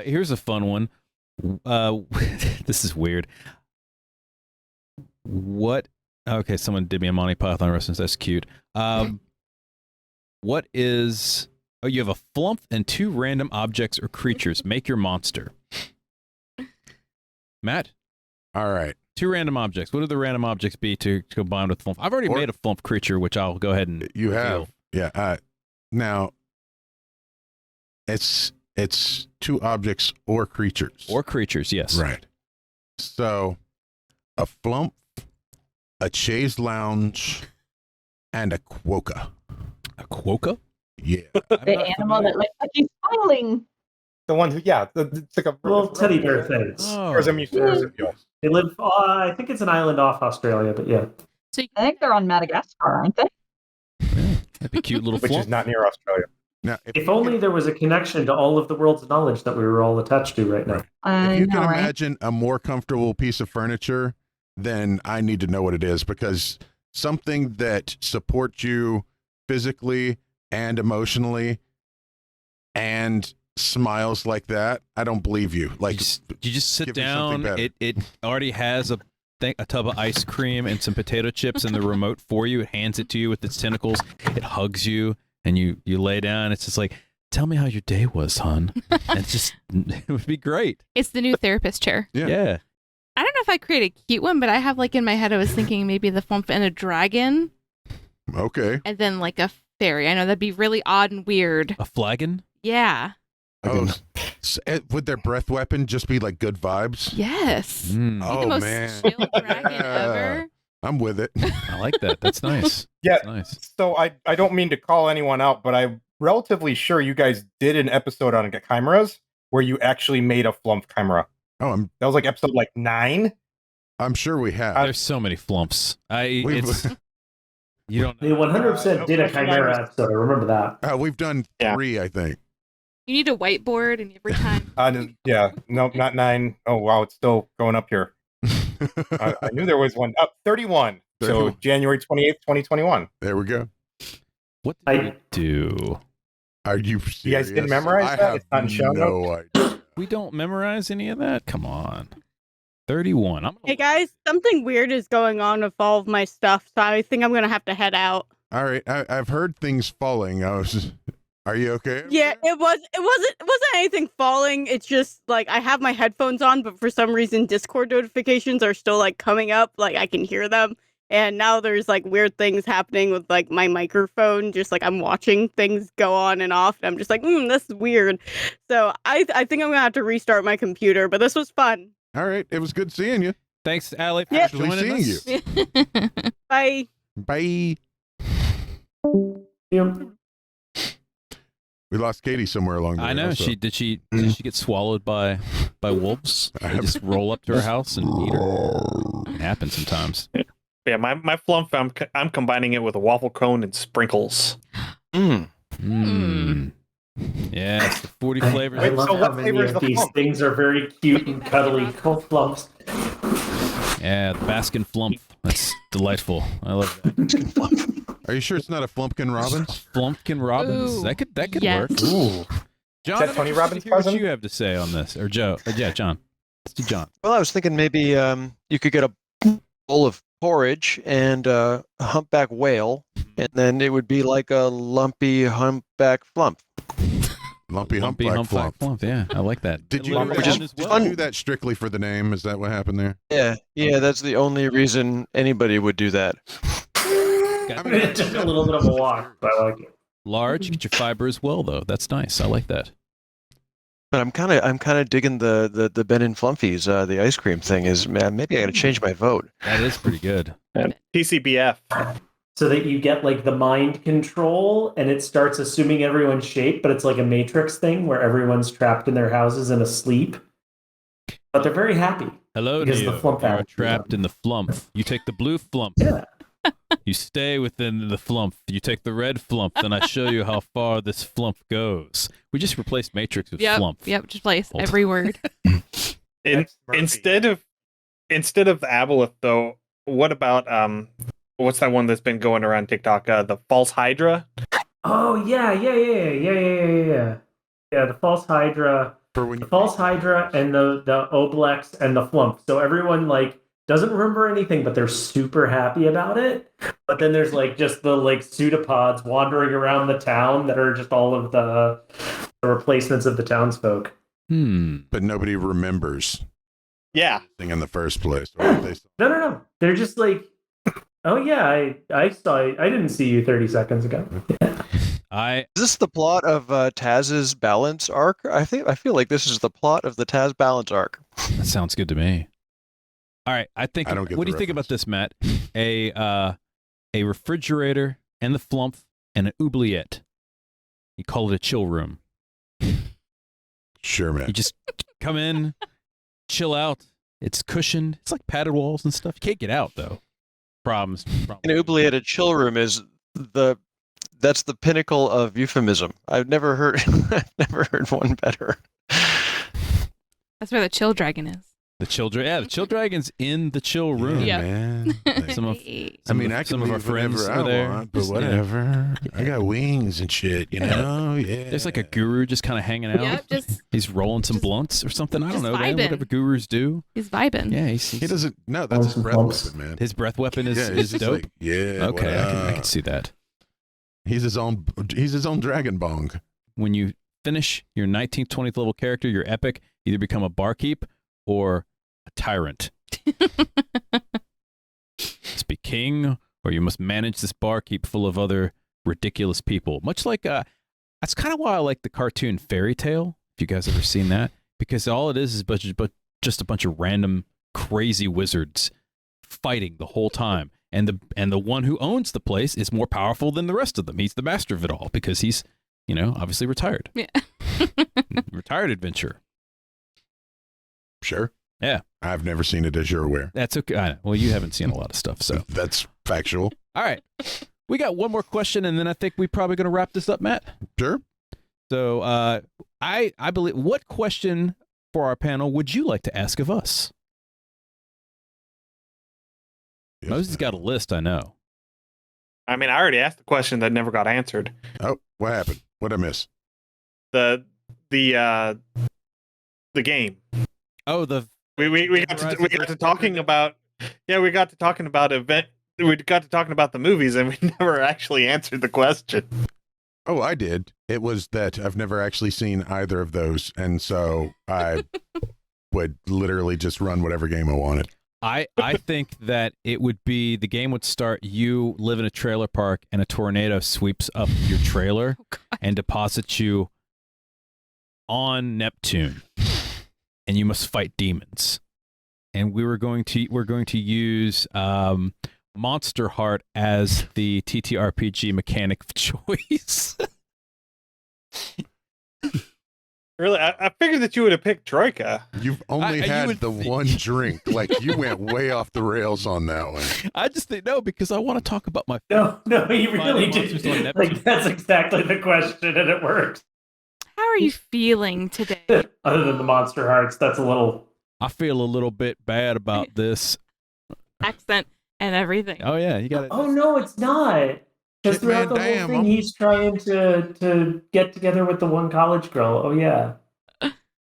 Here's a fun one. This is weird. What? Okay, someone did me a Monty Python reference. That's cute. What is... Oh, you have a flump and 2 random objects or creatures. Make your monster. Matt? All right. 2 random objects. What would the random objects be to combine with flump? I've already made a flump creature, which I'll go ahead and You reveal. have. Yeah. Now, it's 2 objects or creatures. Or creatures, yes. Right. So, a flump, a chaise lounge, and a quokka. A quokka? Yeah. The animal that looks like he's smiling. The one who, it's like a little teddy bear things. They live, I think it's an island off Australia, but yeah. So I think they're on Madagascar, aren't they? That'd be cute little Which flump. is not near Australia. Now, if only there was a connection to all of the world's knowledge that we were all attached to right now. If you can imagine a more comfortable piece of furniture, then I need to know what it is, because something that supports you physically and emotionally and smiles like that, I don't believe you. Like you just sit give me something down. better. It already has a tub of ice cream and some potato chips and the remote for you. It hands it to you with its tentacles. It hugs you, and you lay down. It's just like, tell me how your day was, hon. And it's just, it would be great. It's the new therapist chair. Yeah. I don't know if I create a cute one, but I have like in my head, I was thinking maybe the Flump and a dragon. Okay. And then like a fairy. I know that'd be really odd and weird. A flagon? Yeah. Oh, would their breath weapon just be like good vibes? Yes. Mm. Be the most chill dragon ever. I'm with it. I like that. That's nice. Yeah. That's nice. So I don't mean to call anyone out, but I'm relatively sure you guys did an episode on chimeras where you actually made a Flump chimera. Oh, that was like episode 9. I'm sure we have. There's so many flumps. You don't know. They 100% did a chimera episode. I remember that. We've done 3, I think. You need a whiteboard, and every time. Yeah, no, not 9. Oh wow, it's still going up here. I knew there was one. 31. So January 28th, 2021. There we go. What did we do? Are you serious? You guys didn't memorize that? It's not in show notes? idea. We don't memorize any of that? Come on. 31. Hey guys, something weird is going on with all of my stuff, so I think I'm gonna have to head out. All right, I've heard things falling. Are you okay? Yeah, it wasn't anything falling. It's just like I have my headphones on, but for some reason Discord notifications are still like coming up, like I can hear them. And now there's like weird things happening with like my microphone, just like I'm watching things go on and off, and I'm just like, this is weird. So I think I'm gonna have to restart my computer, but this was fun. All right, it was good seeing you. Thanks, Allie, for Actually joining us. seeing you. Bye. Bye. We lost Katie somewhere along the way. I know. Also. Did she get swallowed by wolves? They just roll up to her house and eat her. It happens sometimes. Yeah, my Flump, I'm combining it with a waffle cone and sprinkles. Yes, the 40 flavors. I love how many of these things are very cute and cuddly flumps. Yeah, the Baskin Flump. That's delightful. I love that. Are you sure it's not a Flumpkin Robbins? Flumpkin Robbins. Ooh. That could Yes. work. Ooh. John, Is that Tony Robbins' hear what cousin? you have to say on this, or Joe? Yeah, John. Let's do John. Well, I was thinking maybe you could get a bowl of porridge and a humpback whale, and then it would be like a lumpy humpback flump. Lumpy humpback flump. Yeah, I like that. Did you do that strictly for the name? Is that what happened there? Yeah, that's the only reason anybody would do that. It took a little bit of a walk, but I like it. Large, you get your fiber as well, though. That's nice. I like that. But I'm kind of digging the Ben and Flumpies. The ice cream thing is, man, maybe I got to change my vote. That is pretty good. TCBF. So that you get like the mind control, and it starts assuming everyone's shape, but it's like a Matrix thing where everyone's trapped in their houses and asleep, but they're very happy. Hello, because Neo. the flump You're out. trapped in the flump. You take the blue flump. Yeah. You stay within the flump. You take the red flump, then I show you how far this flump goes. We just replaced Matrix with flump. Yep, just place every word. Instead of the aboleth, though, what about what's that one that's been going around TikTok? The false hydra. Oh yeah. Yeah, the false hydra, and the oblex and the flump. So everyone like doesn't remember anything, but they're super happy about it. But then there's like just the like pseudopods wandering around the town that are just all of the replacements of the townsfolk. But nobody remembers. Yeah. In the first place. Or what they saw. No. They're just like, oh yeah, I saw it. I didn't see you 30 seconds ago. Is this the plot of Taz's balance arc? I feel like this is the plot of the Taz balance arc. That sounds good to me. All right, I think. I don't get what do the you think about this, Matt? A refrigerator and the flump and an oubliette. You call it a chill room. Sure, man. You just come in, chill out. It's cushioned. It's like padded walls and stuff. You can't get out though. Problems. An oubliette, a chill room is that's the pinnacle of euphemism. I've never heard one better. That's where the chill dragon is. The chill dragon's in the chill room. Yeah, man. Like, some of some of our friends are there, want, but whatever. Yeah. I got wings and shit, you know. Yeah. There's like a guru just kind of hanging out. Yep, he's rolling some blunts or something. I don't know, man. Whatever gurus do. He's vibing. Yeah, he doesn't. No, that's his breath weapon, man. His breath weapon is dope. Like, yeah. Okay, I can see that. He's his own dragon bong. When you finish your 19th, 20th level character, your epic, either become a barkeep or a tyrant. Must be king, or you must manage this barkeep full of other ridiculous people. Much like that's kind of why I like the cartoon Fairy Tale. If you guys ever seen that, because all it is but just a bunch of random crazy wizards fighting the whole time, and the one who owns the place is more powerful than the rest of them. He's the master of it all because he's, obviously retired. Yeah. Retired adventurer. Sure. Yeah. I've never seen it, as you're aware. That's okay. I know. Well, you haven't seen a lot of stuff, so. That's factual. All right. We got one more question, and then I think we're probably going to wrap this up, Matt. Sure. So I believe, what question for our panel would you like to ask of us? Yes, Mosey's got a list, I know. I mean, I already asked the question that never got answered. Oh, what happened? What'd I miss? The game. Oh, we got to talking about we got to talking about the movies, and we never actually answered the question. Oh, I did. It was that I've never actually seen either of those, and so I would literally just run whatever game I wanted. I think that it would be, the game would start, you live in a trailer park and a tornado sweeps up your trailer and deposits you on Neptune, and you must fight demons. And we're going to use Monster Heart as the TTRPG mechanic of choice. Really, I figured that you would have picked Troika. You've only had the one drink. Like, you went way off the rails on that one. I just think, no, because I want to talk about my. No, you really did. Like, that's exactly the question, and it works. How are you feeling today? Other than the Monster Hearts, that's a little. I feel a little bit bad about this accent and everything. Oh yeah, you got it. Oh no, it's not. Because throughout the whole thing, he's trying to get together with the one college girl. Oh, yeah.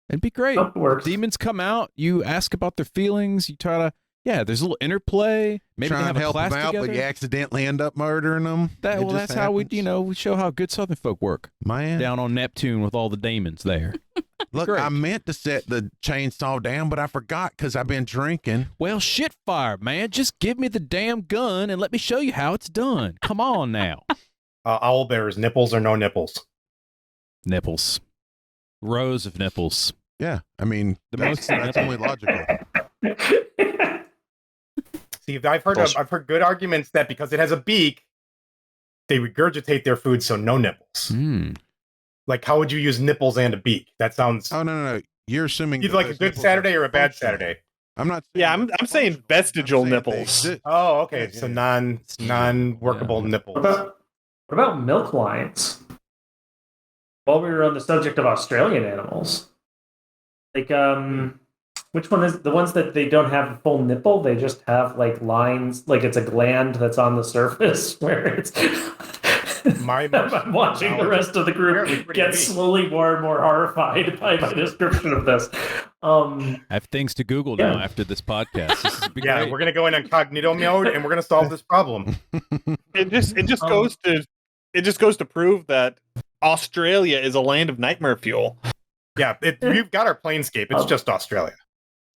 It'd be great. Demons come out. You ask about their feelings. You try to, there's a little interplay. Maybe trying they have to help a class them out, together. but you accidentally end up murdering them. That's how we show how good Southern folk work. Man. Down on Neptune with all the demons there. Look, I meant to set the chainsaw down, but I forgot because I've been drinking. Well, shit fire, man. Just give me the damn gun and let me show you how it's done. Come on now. Owlbear's nipples or no nipples? Nipples. Rows of nipples. Yeah, I mean, that's only logical. See, I've heard good arguments that because it has a beak, they regurgitate their food, so no nipples. Like, how would you use nipples and a beak? That sounds. Oh no! You're assuming either like a good Saturday or a bad Saturday. I'm not. I'm saying vestigial nipples. Oh, okay. So non-workable nipples. What about milk lines? While we were on the subject of Australian animals, like which one is the ones that they don't have a full nipple? They just have like lines, like it's a gland that's on the surface where it's. I'm watching the rest of the group get slowly more and more horrified by my description of this. I have things to Google now after this podcast. This is great. We're gonna go in incognito mode and we're gonna solve this problem. It just goes to prove that Australia is a land of nightmare fuel. Yeah, we've got our planescape. It's just Australia.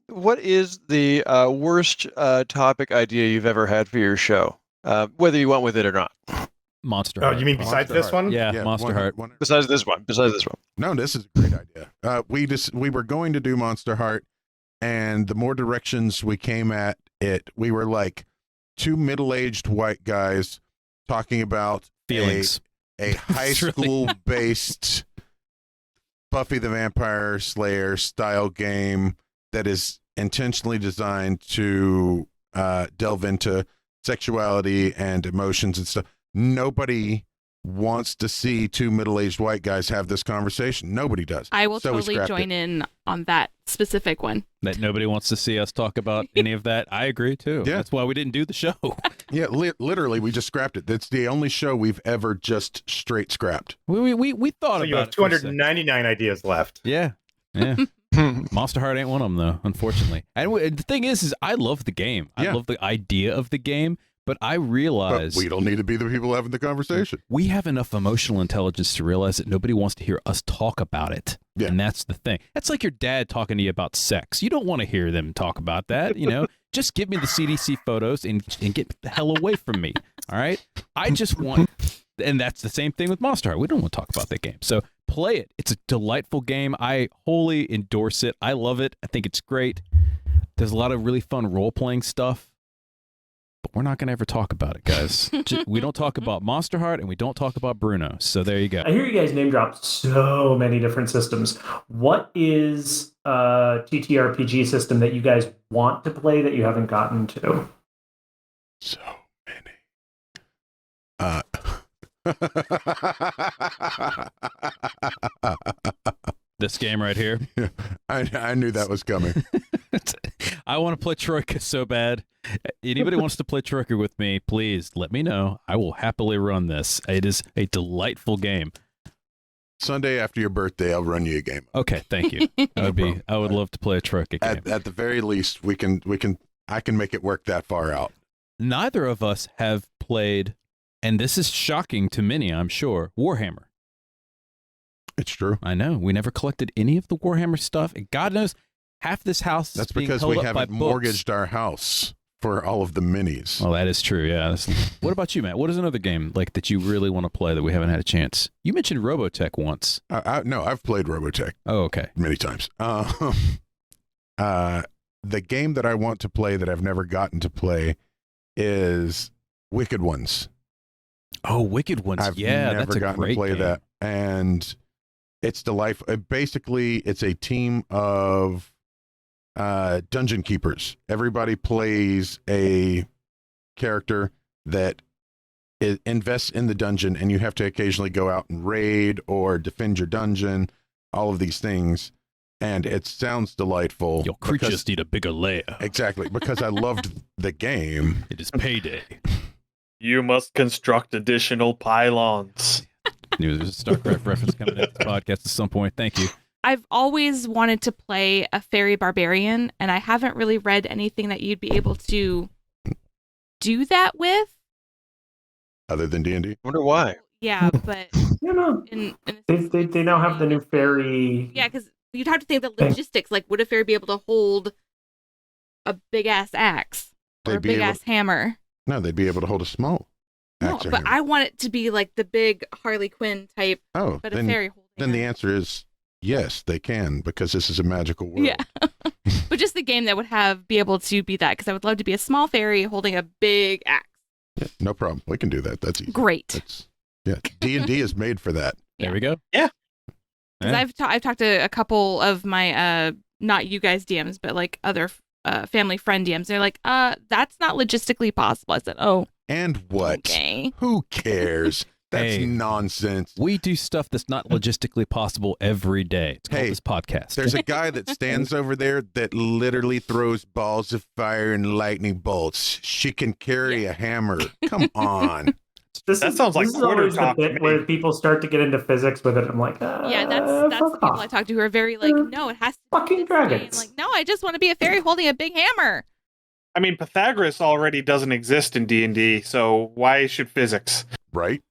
What is the worst topic idea you've ever had for your show? Whether you went with it or not. Monster Heart. Oh, you mean besides this one? Yeah, Monster Heart. Besides this one. No, this is a great idea. We were going to do Monster Heart, and the more directions we came at it, we were like two middle-aged white guys talking about feelings. A high school based Buffy the Vampire Slayer style game that is intentionally designed to delve into sexuality and emotions and stuff. Nobody wants to see two middle-aged white guys have this conversation. Nobody does. I will So we totally scrapped join it. in on that specific one. That nobody wants to see us talk about any of that. I agree too. Yeah. That's why we didn't do the show. Yeah, literally, we just scrapped it. That's the only show we've ever just straight scrapped. We thought So about you have it for a second. 299 ideas left. Yeah. Monster Heart ain't one of them though, unfortunately. And the thing is I love the game. I love the idea of the game, but I realize But we don't need to be the people having the conversation. we have enough emotional intelligence to realize that nobody wants to hear us talk about it. Yeah. And that's the thing. That's like your dad talking to you about sex. You don't want to hear them talk about that, you know? Just give me the CDC photos and get the hell away from me. All right? I just want, and that's the same thing with Monster Heart. We don't want to talk about that game. So play it. It's a delightful game. I wholly endorse it. I love it. I think it's great. There's a lot of really fun role-playing stuff. But we're not going to ever talk about it, guys. We don't talk about Monster Heart, and we don't talk about Bruno. So there you go. I hear you guys name drop so many different systems. What is a TTRPG system that you guys want to play that you haven't gotten to? So many. This game right here. I knew that was coming. I want to play Troika so bad. Anybody wants to play Troika with me, please let me know. I will happily run this. It is a delightful game. Sunday after your birthday, I'll run you a game. Okay, thank you. I would love to play a Troika game. At the very least, I can make it work that far out. Neither of us have played, and this is shocking to many, I'm sure, Warhammer. It's true. I know. We never collected any of the Warhammer stuff. And God knows half this house That's is being because held we up by haven't books. mortgaged our house for all of the minis. Oh, that is true. Yeah. What about you, Matt? What is another game like that you really want to play that we haven't had a chance? You mentioned Robotech once. No, I've played Robotech. Oh, okay. Many times. The game that I want to play that I've never gotten to play is Wicked Ones. Oh, Wicked Ones. I've yeah, never that's a gotten great to play game. that, and it's delightful. Basically, it's a team of dungeon keepers. Everybody plays a character that invests in the dungeon, and you have to occasionally go out and raid or defend your dungeon. All of these things, and it sounds delightful. Your creatures need a bigger lair. Exactly, because I loved the game. It is payday. You must construct additional pylons. Knew there's a StarCraft reference coming at the podcast at some point. Thank you. I've always wanted to play a fairy barbarian, and I haven't really read anything that you'd be able to do that with. Other than D&D? I wonder why. Yeah, but they now have the new fairy. Yeah, because you'd have to think the logistics. Like, would a fairy be able to hold a big ass axe or a big ass hammer? No, they'd be able to hold a small axe. No, but I want it to be like the big Harley Quinn type. Oh, but then, a fairy holding. Then the answer is yes, they can, because this is a magical world. Yeah, but just the game that would be able to be that, because I would love to be a small fairy holding a big axe. Yeah, no problem. We can do that. That's easy. Great. D&D is made for that. There we go. Yeah. Because I've talked to a couple of my not you guys DMs, but like other family friend DMs. They're like, that's not logistically possible. I said, oh. And what? Okay. Who cares? That's Hey, nonsense. We do stuff that's not logistically possible every day. It's called this podcast. There's a guy that stands over there that literally throws balls of fire and lightning bolts. She can carry a hammer. Come on. That sounds like quarter always talk the to bit me. where people start to get into physics with it. I'm like, Yeah, that's the people I talk to who are very like, no, it has to fucking be this way. dragons. I'm like, no, I just want to be a fairy holding a big hammer. I mean, Pythagoras already doesn't exist in D&D, so why should physics? Right?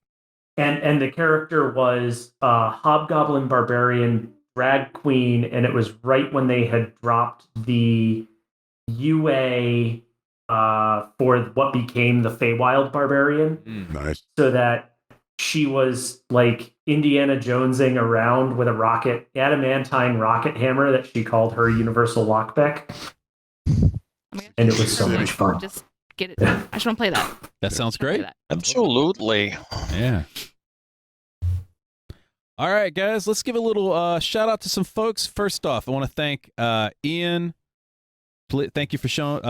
And the character was Hobgoblin Barbarian Drag Queen, and it was right when they had dropped the UA for what became the Feywild Barbarian. Nice. So that she was like Indiana Jonesing around with a adamantine rocket hammer that she called her universal lockpick. And it was so much fun. Just get it done. I just want to play that. That sounds great. Absolutely. Yeah. All right, guys, let's give a little shout out to some folks. First off, I want to thank Ian. Thank you for showing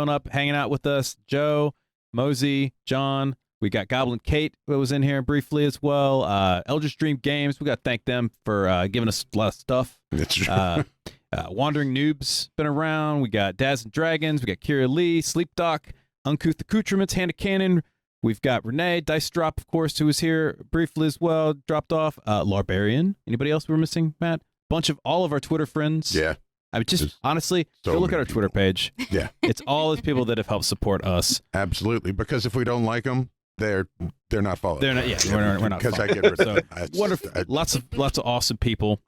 up, hanging out with us. Joe, Mosey, John, We got Goblinkatie that was in here briefly as well. Eldritch Dream Games, we got to thank them for giving us a lot of stuff. That's true. Wandering Noobs been around. We got Daz and Dragons. We got Kira Lee, Sleep Doc, Uncouth Accoutrements, Hand of Cannon. We've got Renee, Dice Drop, of course, who was here briefly as well, dropped off. Larbarian. Anybody else we're missing, Matt? Bunch of all of our Twitter friends. Yeah. I mean, just honestly, so go look at our many Twitter page. Yeah. It's all those people that have helped support us. Absolutely. Because if we don't like them, they're not following. They're not. Yeah, we're not. Because I following. get rid of So them. wonderful. Lots of awesome people.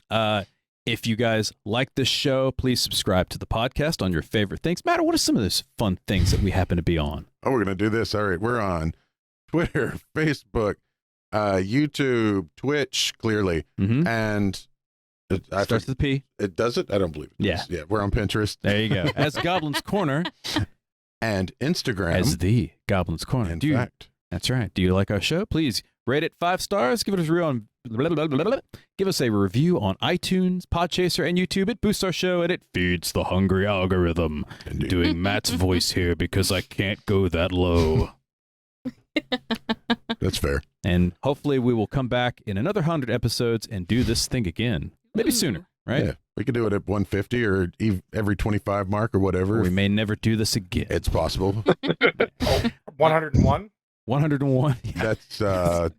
If you guys like this show, please subscribe to the podcast on your favorite things. Matter, what are some of those fun things that we happen to be on? Oh, we're gonna do this. All right, we're on Twitter, Facebook, YouTube, Twitch, clearly, and it starts with a P. It does it? I don't believe it. Yeah, yeah. We're on Pinterest. There you go. As Goblin's Corner, and Instagram as the Goblin's Corner. In fact, that's right. Do you like our show? Please rate it 5 stars. Give us a review on. Give us a review on iTunes, Podchaser, and YouTube. It boosts our show and it feeds the hungry algorithm. Indeed. Doing Matt's voice here because I can't go that low. That's fair. And hopefully we will come back in another 100 episodes and do this thing again. Maybe sooner, right? Yeah, we could do it at 150 or every 25 mark or whatever. We may never do this again. It's possible. 101? 101. Yeah. That's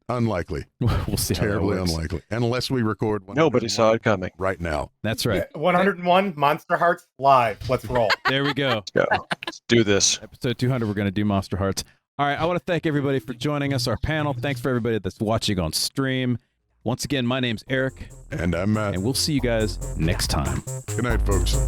unlikely. We'll see. Terribly how that works. unlikely. Unless we record. Nobody saw it coming. Right now. That's right. 101 Monster Hearts live. Let's roll. There we go. Let's go. Let's do this. Episode 200. We're going to do Monster Hearts. All right. I want to thank everybody for joining us. Our panel. Thanks for everybody that's watching on stream. Once again, my name's Eric. And I'm Matt. And we'll see you guys next time. Good night, folks.